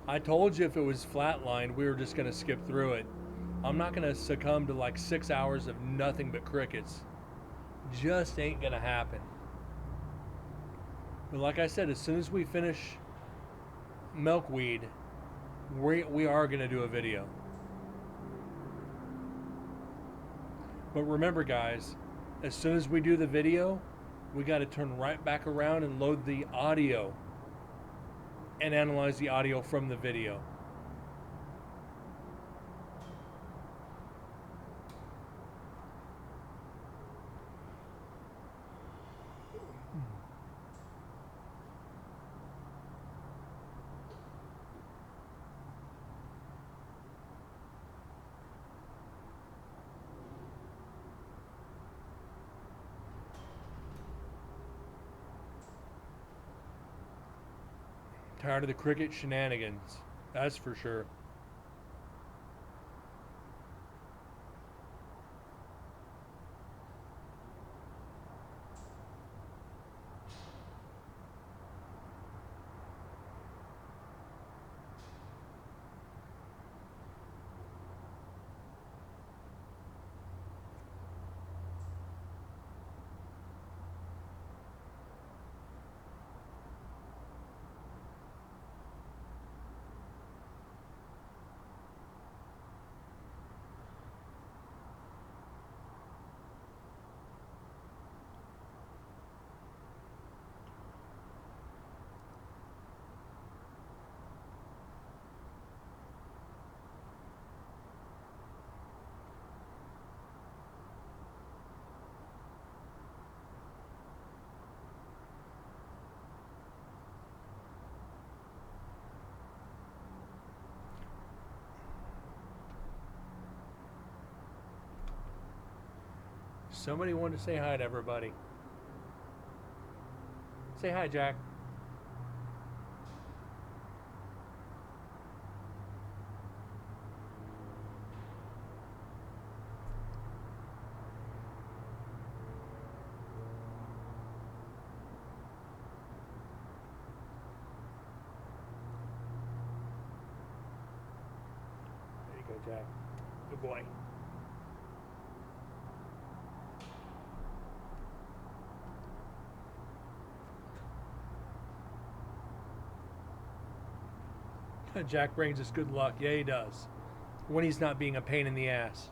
I told you if it was flatlined, we were just going to skip through it. I'm not going to succumb to like 6 hours of nothing but crickets. Just ain't going to happen. But like I said, as soon as we finish Milkweed, we are going to do a video. But remember guys, as soon as we do the video, we got to turn right back around and load the audio and analyze the audio from the video. Tired of the cricket shenanigans, that's for sure. Somebody wanted to say hi to everybody. Say hi, Jack. Jack. Good boy. Jack brings us good luck. Yeah, he does. When he's not being a pain in the ass.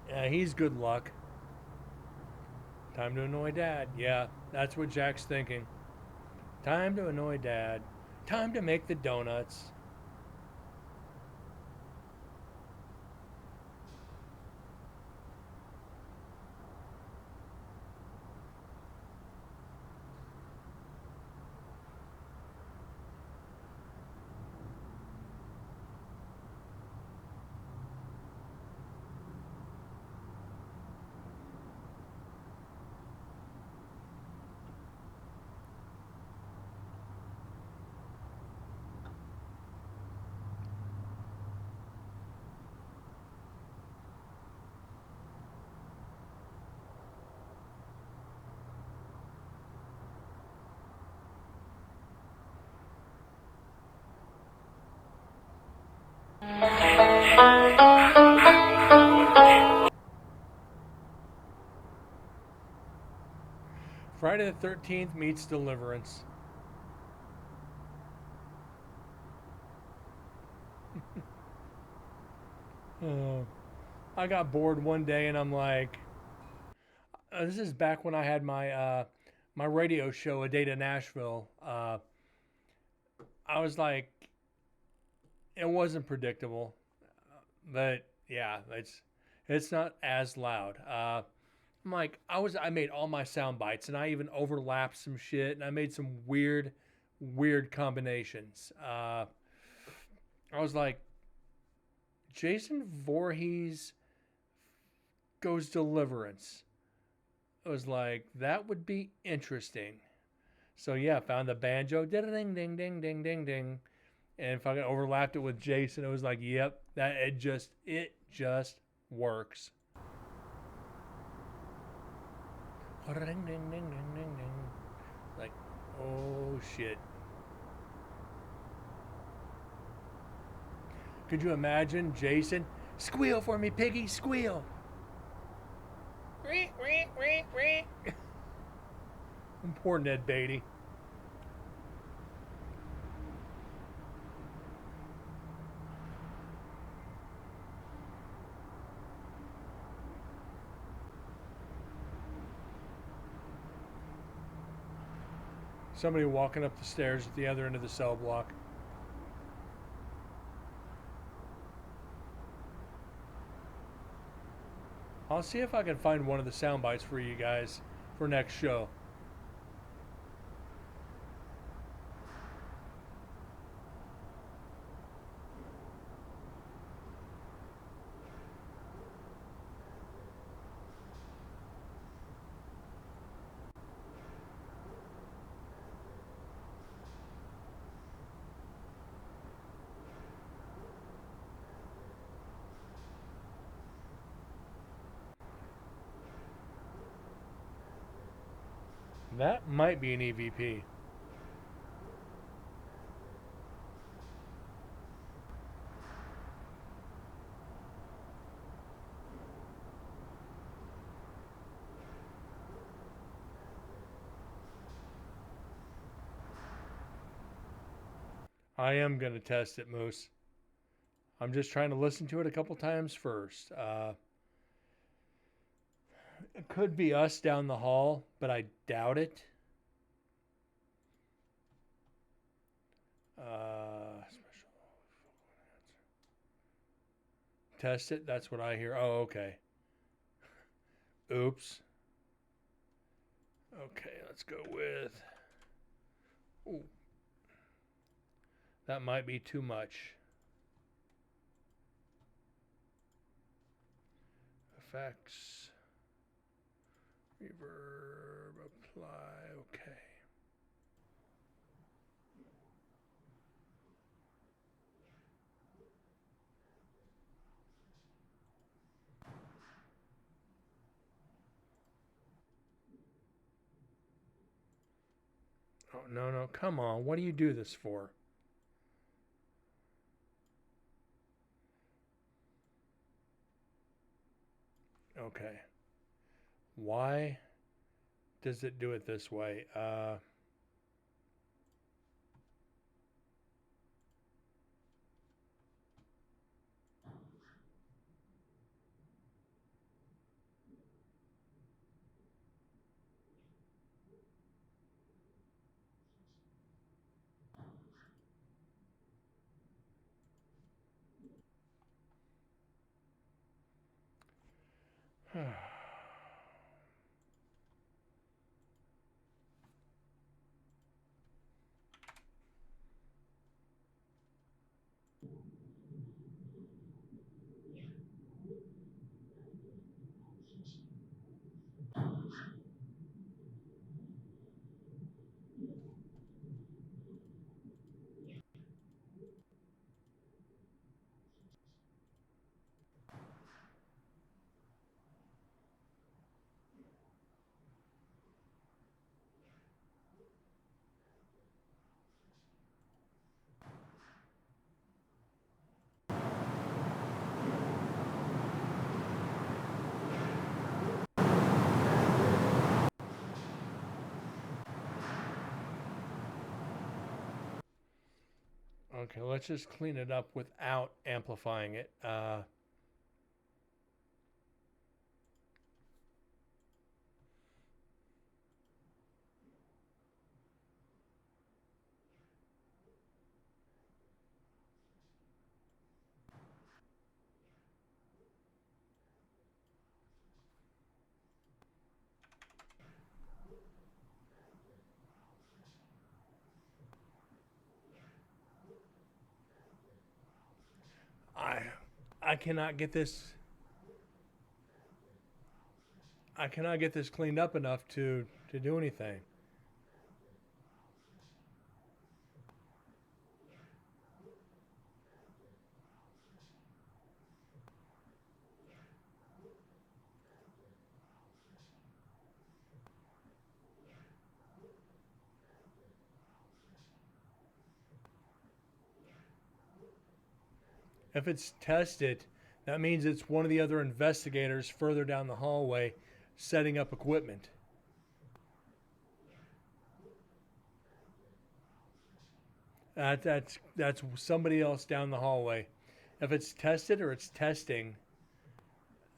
Yeah, he's good luck. Time to annoy Dad. Yeah, that's what Jack's thinking. Time to annoy Dad. Time to make the donuts. Friday the 13th meets Deliverance. I got bored one day and I'm like, this is back when I had my my radio show, A Day to Nashville. I was like, it wasn't predictable, but yeah, it's not as loud. I'm like, I made all my sound bites and I even overlapped some shit and I made some weird combinations. I was like, Jason Voorhees goes Deliverance. I was like, that would be interesting. So yeah, found the banjo, ding ding ding ding ding ding ding, and fucking overlapped it with Jason. It was like, yep, that it just works. Ding ding ding ding ding ding. Like, oh shit. Could you imagine Jason? Squeal for me, piggy, squeal. Poor Ned Beatty. Somebody walking up the stairs at the other end of the cell block. I'll see if I can find one of the sound bites for you guys for next show. That might be an EVP. I am going to test it, Moose. I'm just trying to listen to it a couple times first. It could be us down the hall, but I doubt it. Test it. That's what I hear. Oh, okay. Oops. Okay, let's go with... Ooh. That might be too much. Effects. Reverb. Apply. Okay. Oh, no, no. Come on. What do you do this for? Okay. Why does it do it this way? Okay, let's just clean it up without amplifying it. I I cannot get this I cannot get this cleaned up enough to do anything. If it's tested, that means it's one of the other investigators further down the hallway setting up equipment. That's somebody else down the hallway. If it's tested or it's testing,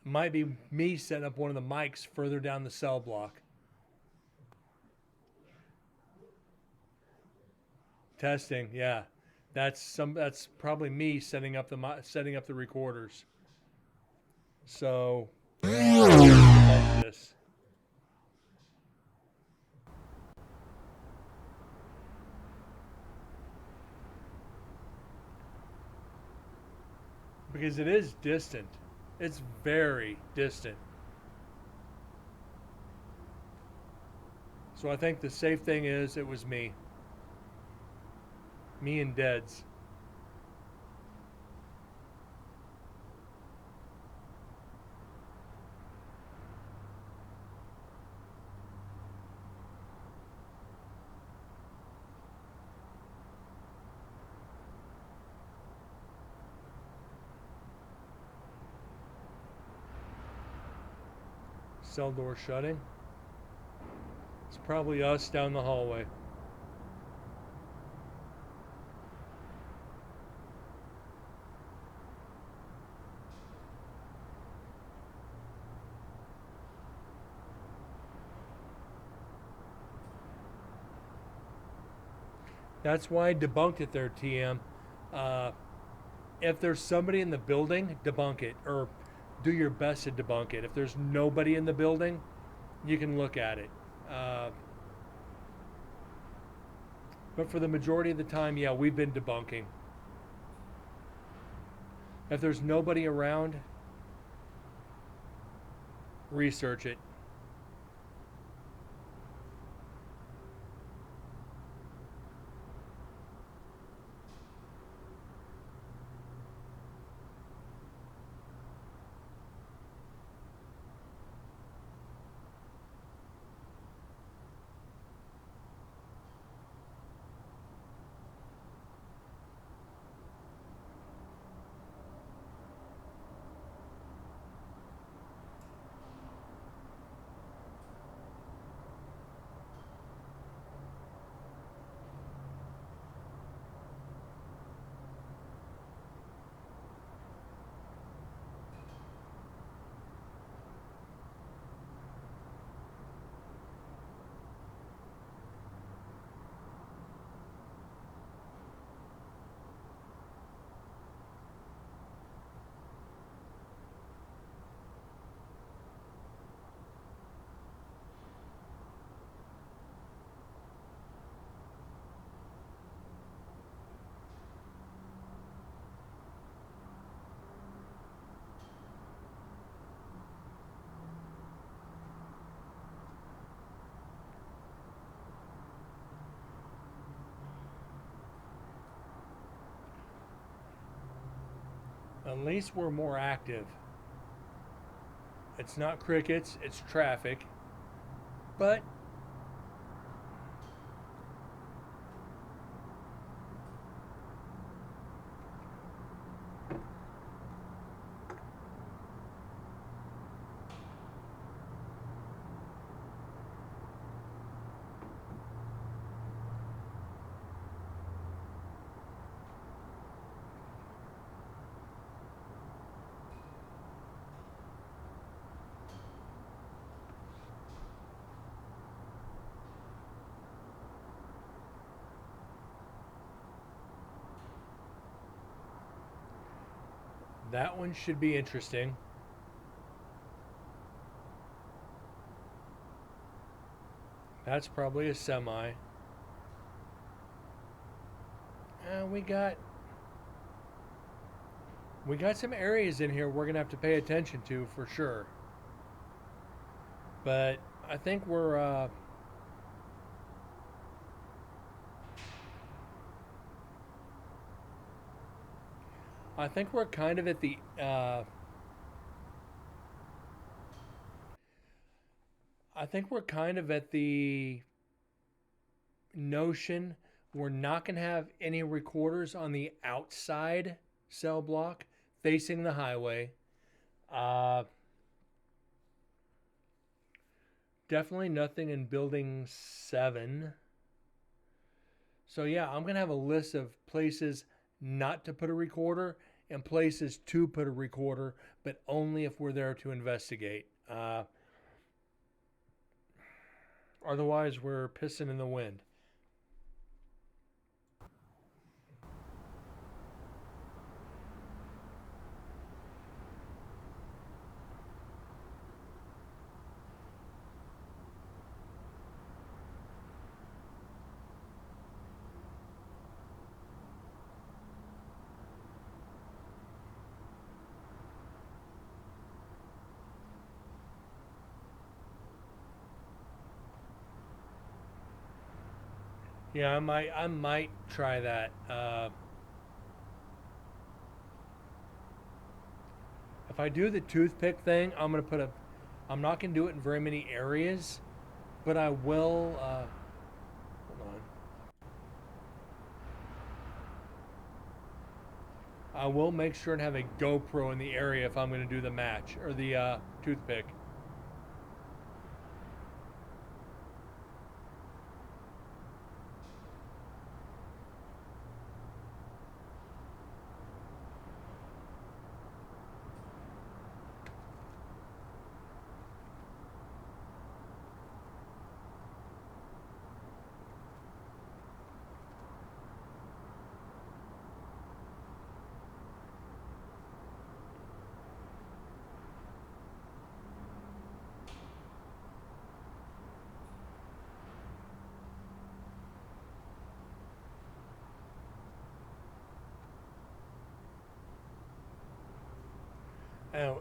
might be me setting up one of the mics further down the cell block. Testing, yeah. That's probably me setting up the recorders. So this. Because it is distant. It's very distant. So I think the safe thing is it was me. Me and Deads. Cell door shutting. It's probably us down the hallway. That's why I debunked it there, TM. If there's somebody in the building, debunk it, or do your best to debunk it. If there's nobody in the building, you can look at it. But for the majority of the time, yeah, we've been debunking. If there's nobody around, research it. At least we're more active. It's not crickets, it's traffic. But that one should be interesting. That's probably a semi. We got some areas in here we're gonna have to pay attention to for sure. But I think we're kind of at the notion we're not going to have any recorders on the outside cell block facing the highway. Definitely nothing in building 7. So yeah, I'm going to have a list of places not to put a recorder and places to put a recorder, but only if we're there to investigate. Otherwise, we're pissing in the wind. Yeah, I might try that. If I do the toothpick thing, I'm not gonna do it in very many areas, but I will. Hold on. I will make sure and have a GoPro in the area if I'm gonna do the match or the toothpick. Now,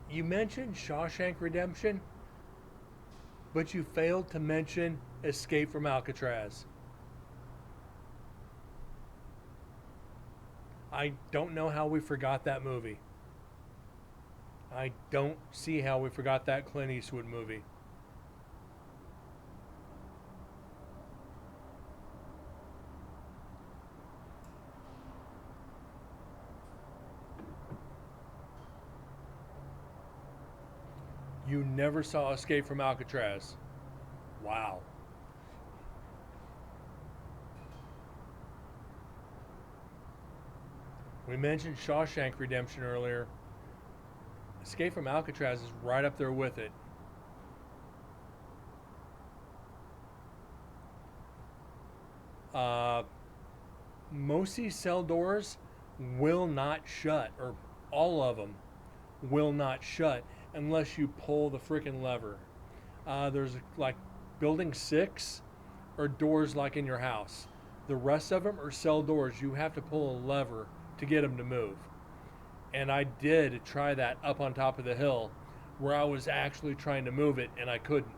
you mentioned Shawshank Redemption, but you failed to mention Escape from Alcatraz. I don't know how we forgot that movie. I don't see how we forgot that Clint Eastwood movie. You never saw Escape from Alcatraz. Wow. We mentioned Shawshank Redemption earlier. Escape from Alcatraz is right up there with it. Most of these cell doors will not shut, or all of them will not shut unless you pull the freaking lever. There's like building 6 or doors like in your house. The rest of them are cell doors. You have to pull a lever to get them to move. And I did try that up on top of the hill where I was actually trying to move it and I couldn't.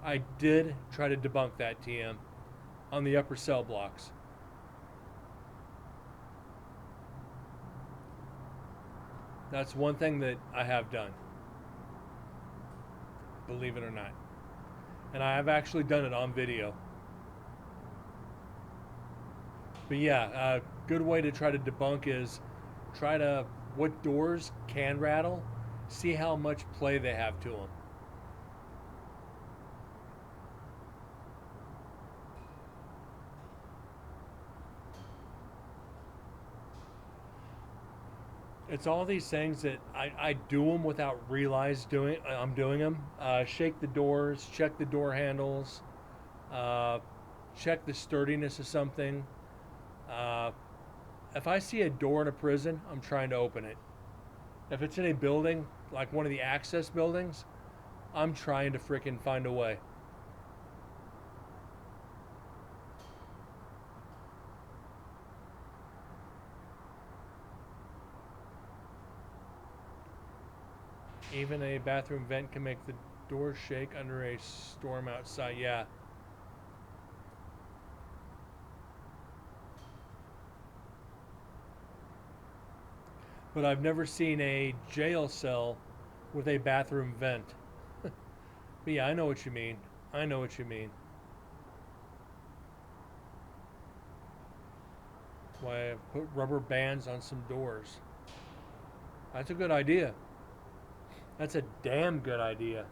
I did try to debunk that, TM, on the upper cell blocks. That's one thing that I have done. Believe it or not. And I have actually done it on video. But yeah, a good way to try to debunk is try to, what doors can rattle, see how much play they have to them. It's all these things that I do them without I'm doing them. Shake the doors, check the door handles, check the sturdiness of something. If I see a door in a prison, I'm trying to open it. If it's in a building, like one of the access buildings, I'm trying to frickin' find a way. Even a bathroom vent can make the door shake under a storm outside. Yeah. But I've never seen a jail cell with a bathroom vent. But yeah, I know what you mean. I know what you mean. Why I put rubber bands on some doors. That's a good idea. That's a damn good idea.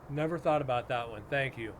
Never thought about that one. Thank you.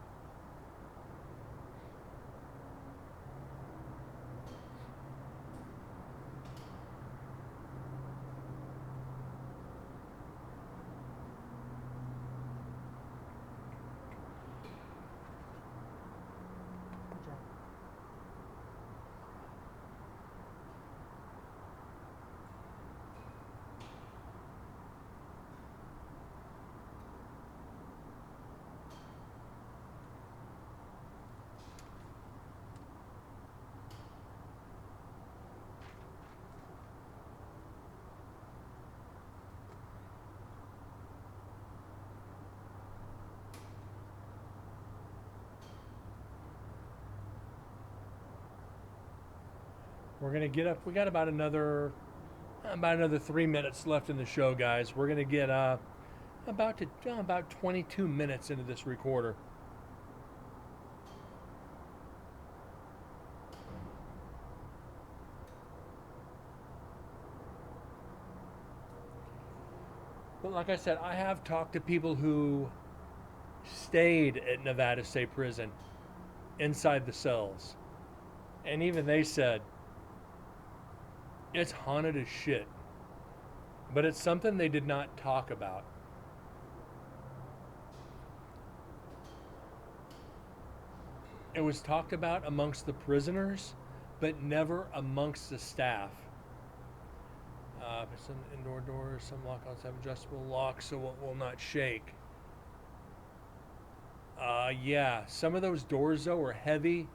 We're gonna get up. We got about another 3 minutes left in the show, guys. We're gonna get about 22 minutes into this recorder. But like I said, I have talked to people who stayed at Nevada State Prison inside the cells, and even they said it's haunted as shit. But it's something they did not talk about. It was talked about amongst the prisoners, but never amongst the staff. Some indoor doors, some lockouts have adjustable locks so it will not shake. Yeah, some of those doors though are heavy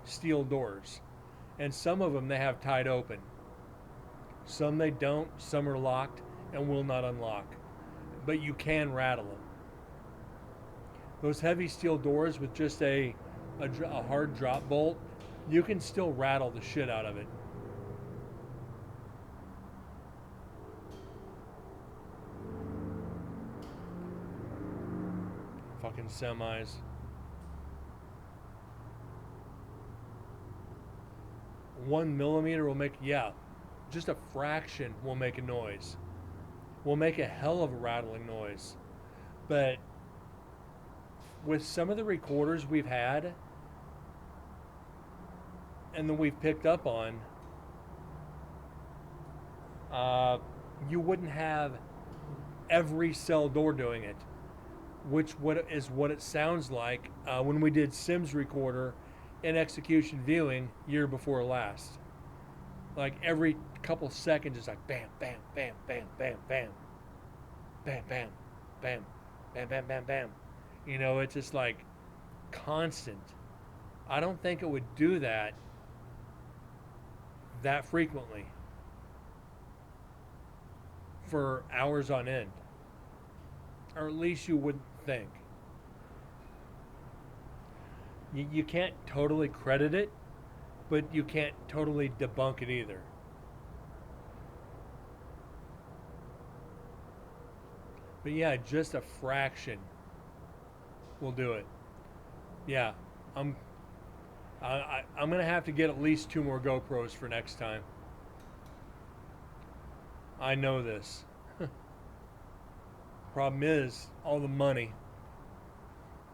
steel doors. And some of them they have tied open. Some they don't, some are locked and will not unlock. But you can rattle them. Those heavy steel doors with just a hard drop bolt, you can still rattle the shit out of it. Fucking semis. 1 millimeter will make, yeah, just a fraction will make a noise. Will make a hell of a rattling noise. But with some of the recorders we've had and that we've picked up on, you wouldn't have every cell door doing it, which is what it sounds like when we did Sims Recorder in execution viewing year before last. Like every couple seconds it's like bam, bam, bam, bam, bam, bam, bam, bam, bam, bam, bam, bam, bam. You know, it's just like constant. I don't think it would do that frequently for hours on end, or at least you wouldn't think. You can't totally credit it, but you can't totally debunk it either. But yeah, just a fraction will do it. Yeah, I'm I'm gonna have to get at least 2 more GoPros for next time. I know this. Problem is all the money.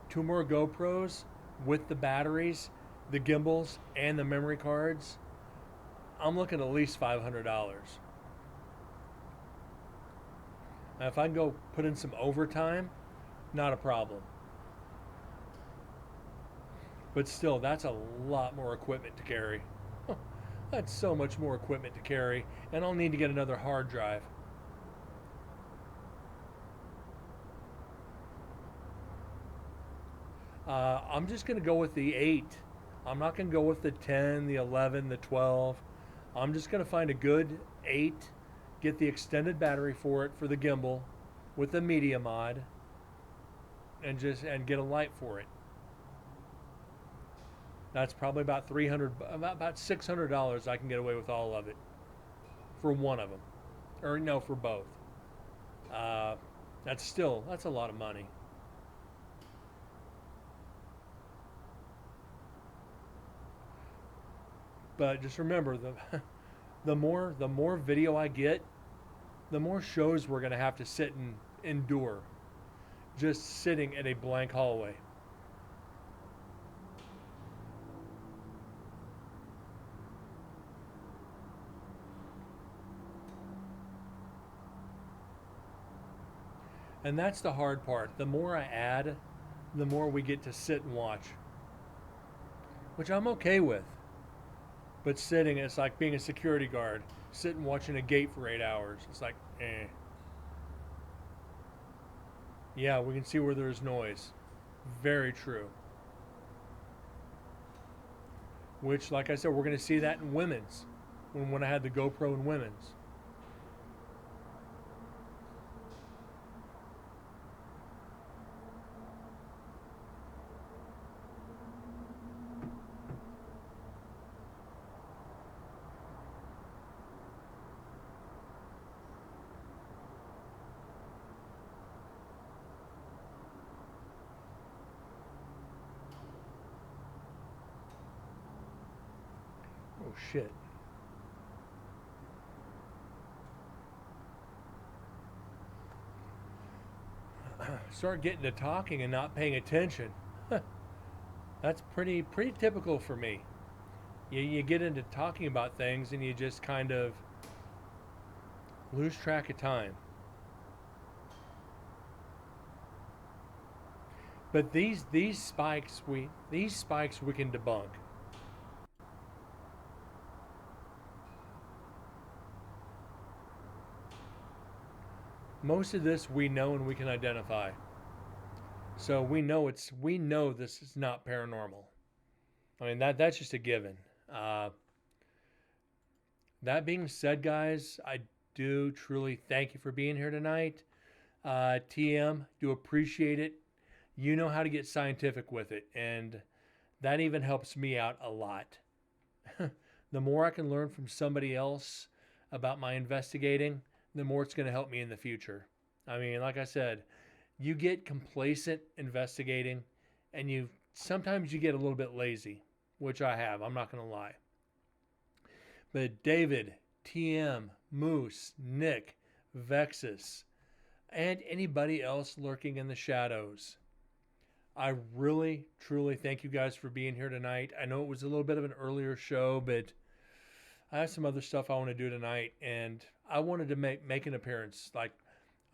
2 more GoPros with the batteries, the gimbals, and the memory cards. I'm looking at least $500. Now, if I can go put in some overtime, not a problem. But still, that's a lot more equipment to carry. That's so much more equipment to carry, and I'll need to get another hard drive. I'm just going to go with the 8. I'm not going to go with the 10, the 11, the 12. I'm just going to find a good 8, get the extended battery for it for the gimbal with the media mod, and get a light for it. That's probably about about $600 I can get away with all of it for one of them, or no, for both. That's a lot of money. But just remember, the more video I get, the more shows we're gonna have to sit and endure, just sitting in a blank hallway. And that's the hard part. The more I add, the more we get to sit and watch, which I'm okay with. But sitting, it's like being a security guard, sitting watching a gate for 8 hours. It's like, eh. Yeah, we can see where there's noise. Very true. Which, like I said, we're going to see that in women's, when I had the GoPro in women's. Oh shit. Start getting to talking and not paying attention. That's pretty typical for me. You get into talking about things and you just kind of lose track of time. But these spikes we can debunk. Most of this we know and we can identify. So we know this is not paranormal. I mean that's just a given. That being said, guys, I do truly thank you for being here tonight. TM, do appreciate it. You know how to get scientific with it, and that even helps me out a lot. The more I can learn from somebody else about my investigating, the more it's going to help me in the future. I mean, like I said, you get complacent investigating, and sometimes you get a little bit lazy, which I have. I'm not going to lie. But David, TM, Moose, Nick, Vexus, and anybody else lurking in the shadows, I really, truly thank you guys for being here tonight. I know it was a little bit of an earlier show, but I have some other stuff I want to do tonight, and I wanted to make an appearance. Like,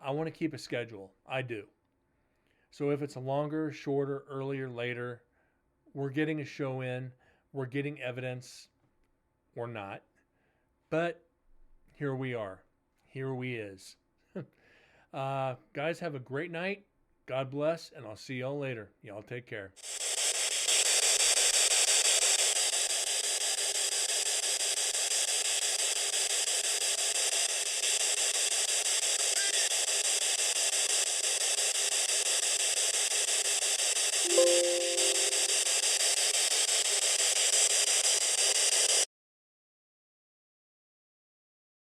I want to keep a schedule. I do. So if it's a longer, shorter, earlier, later, we're getting a show in, we're getting evidence, or not. But here we are. Here we is. Guys, have a great night. God bless, and I'll see y'all later. Y'all take care.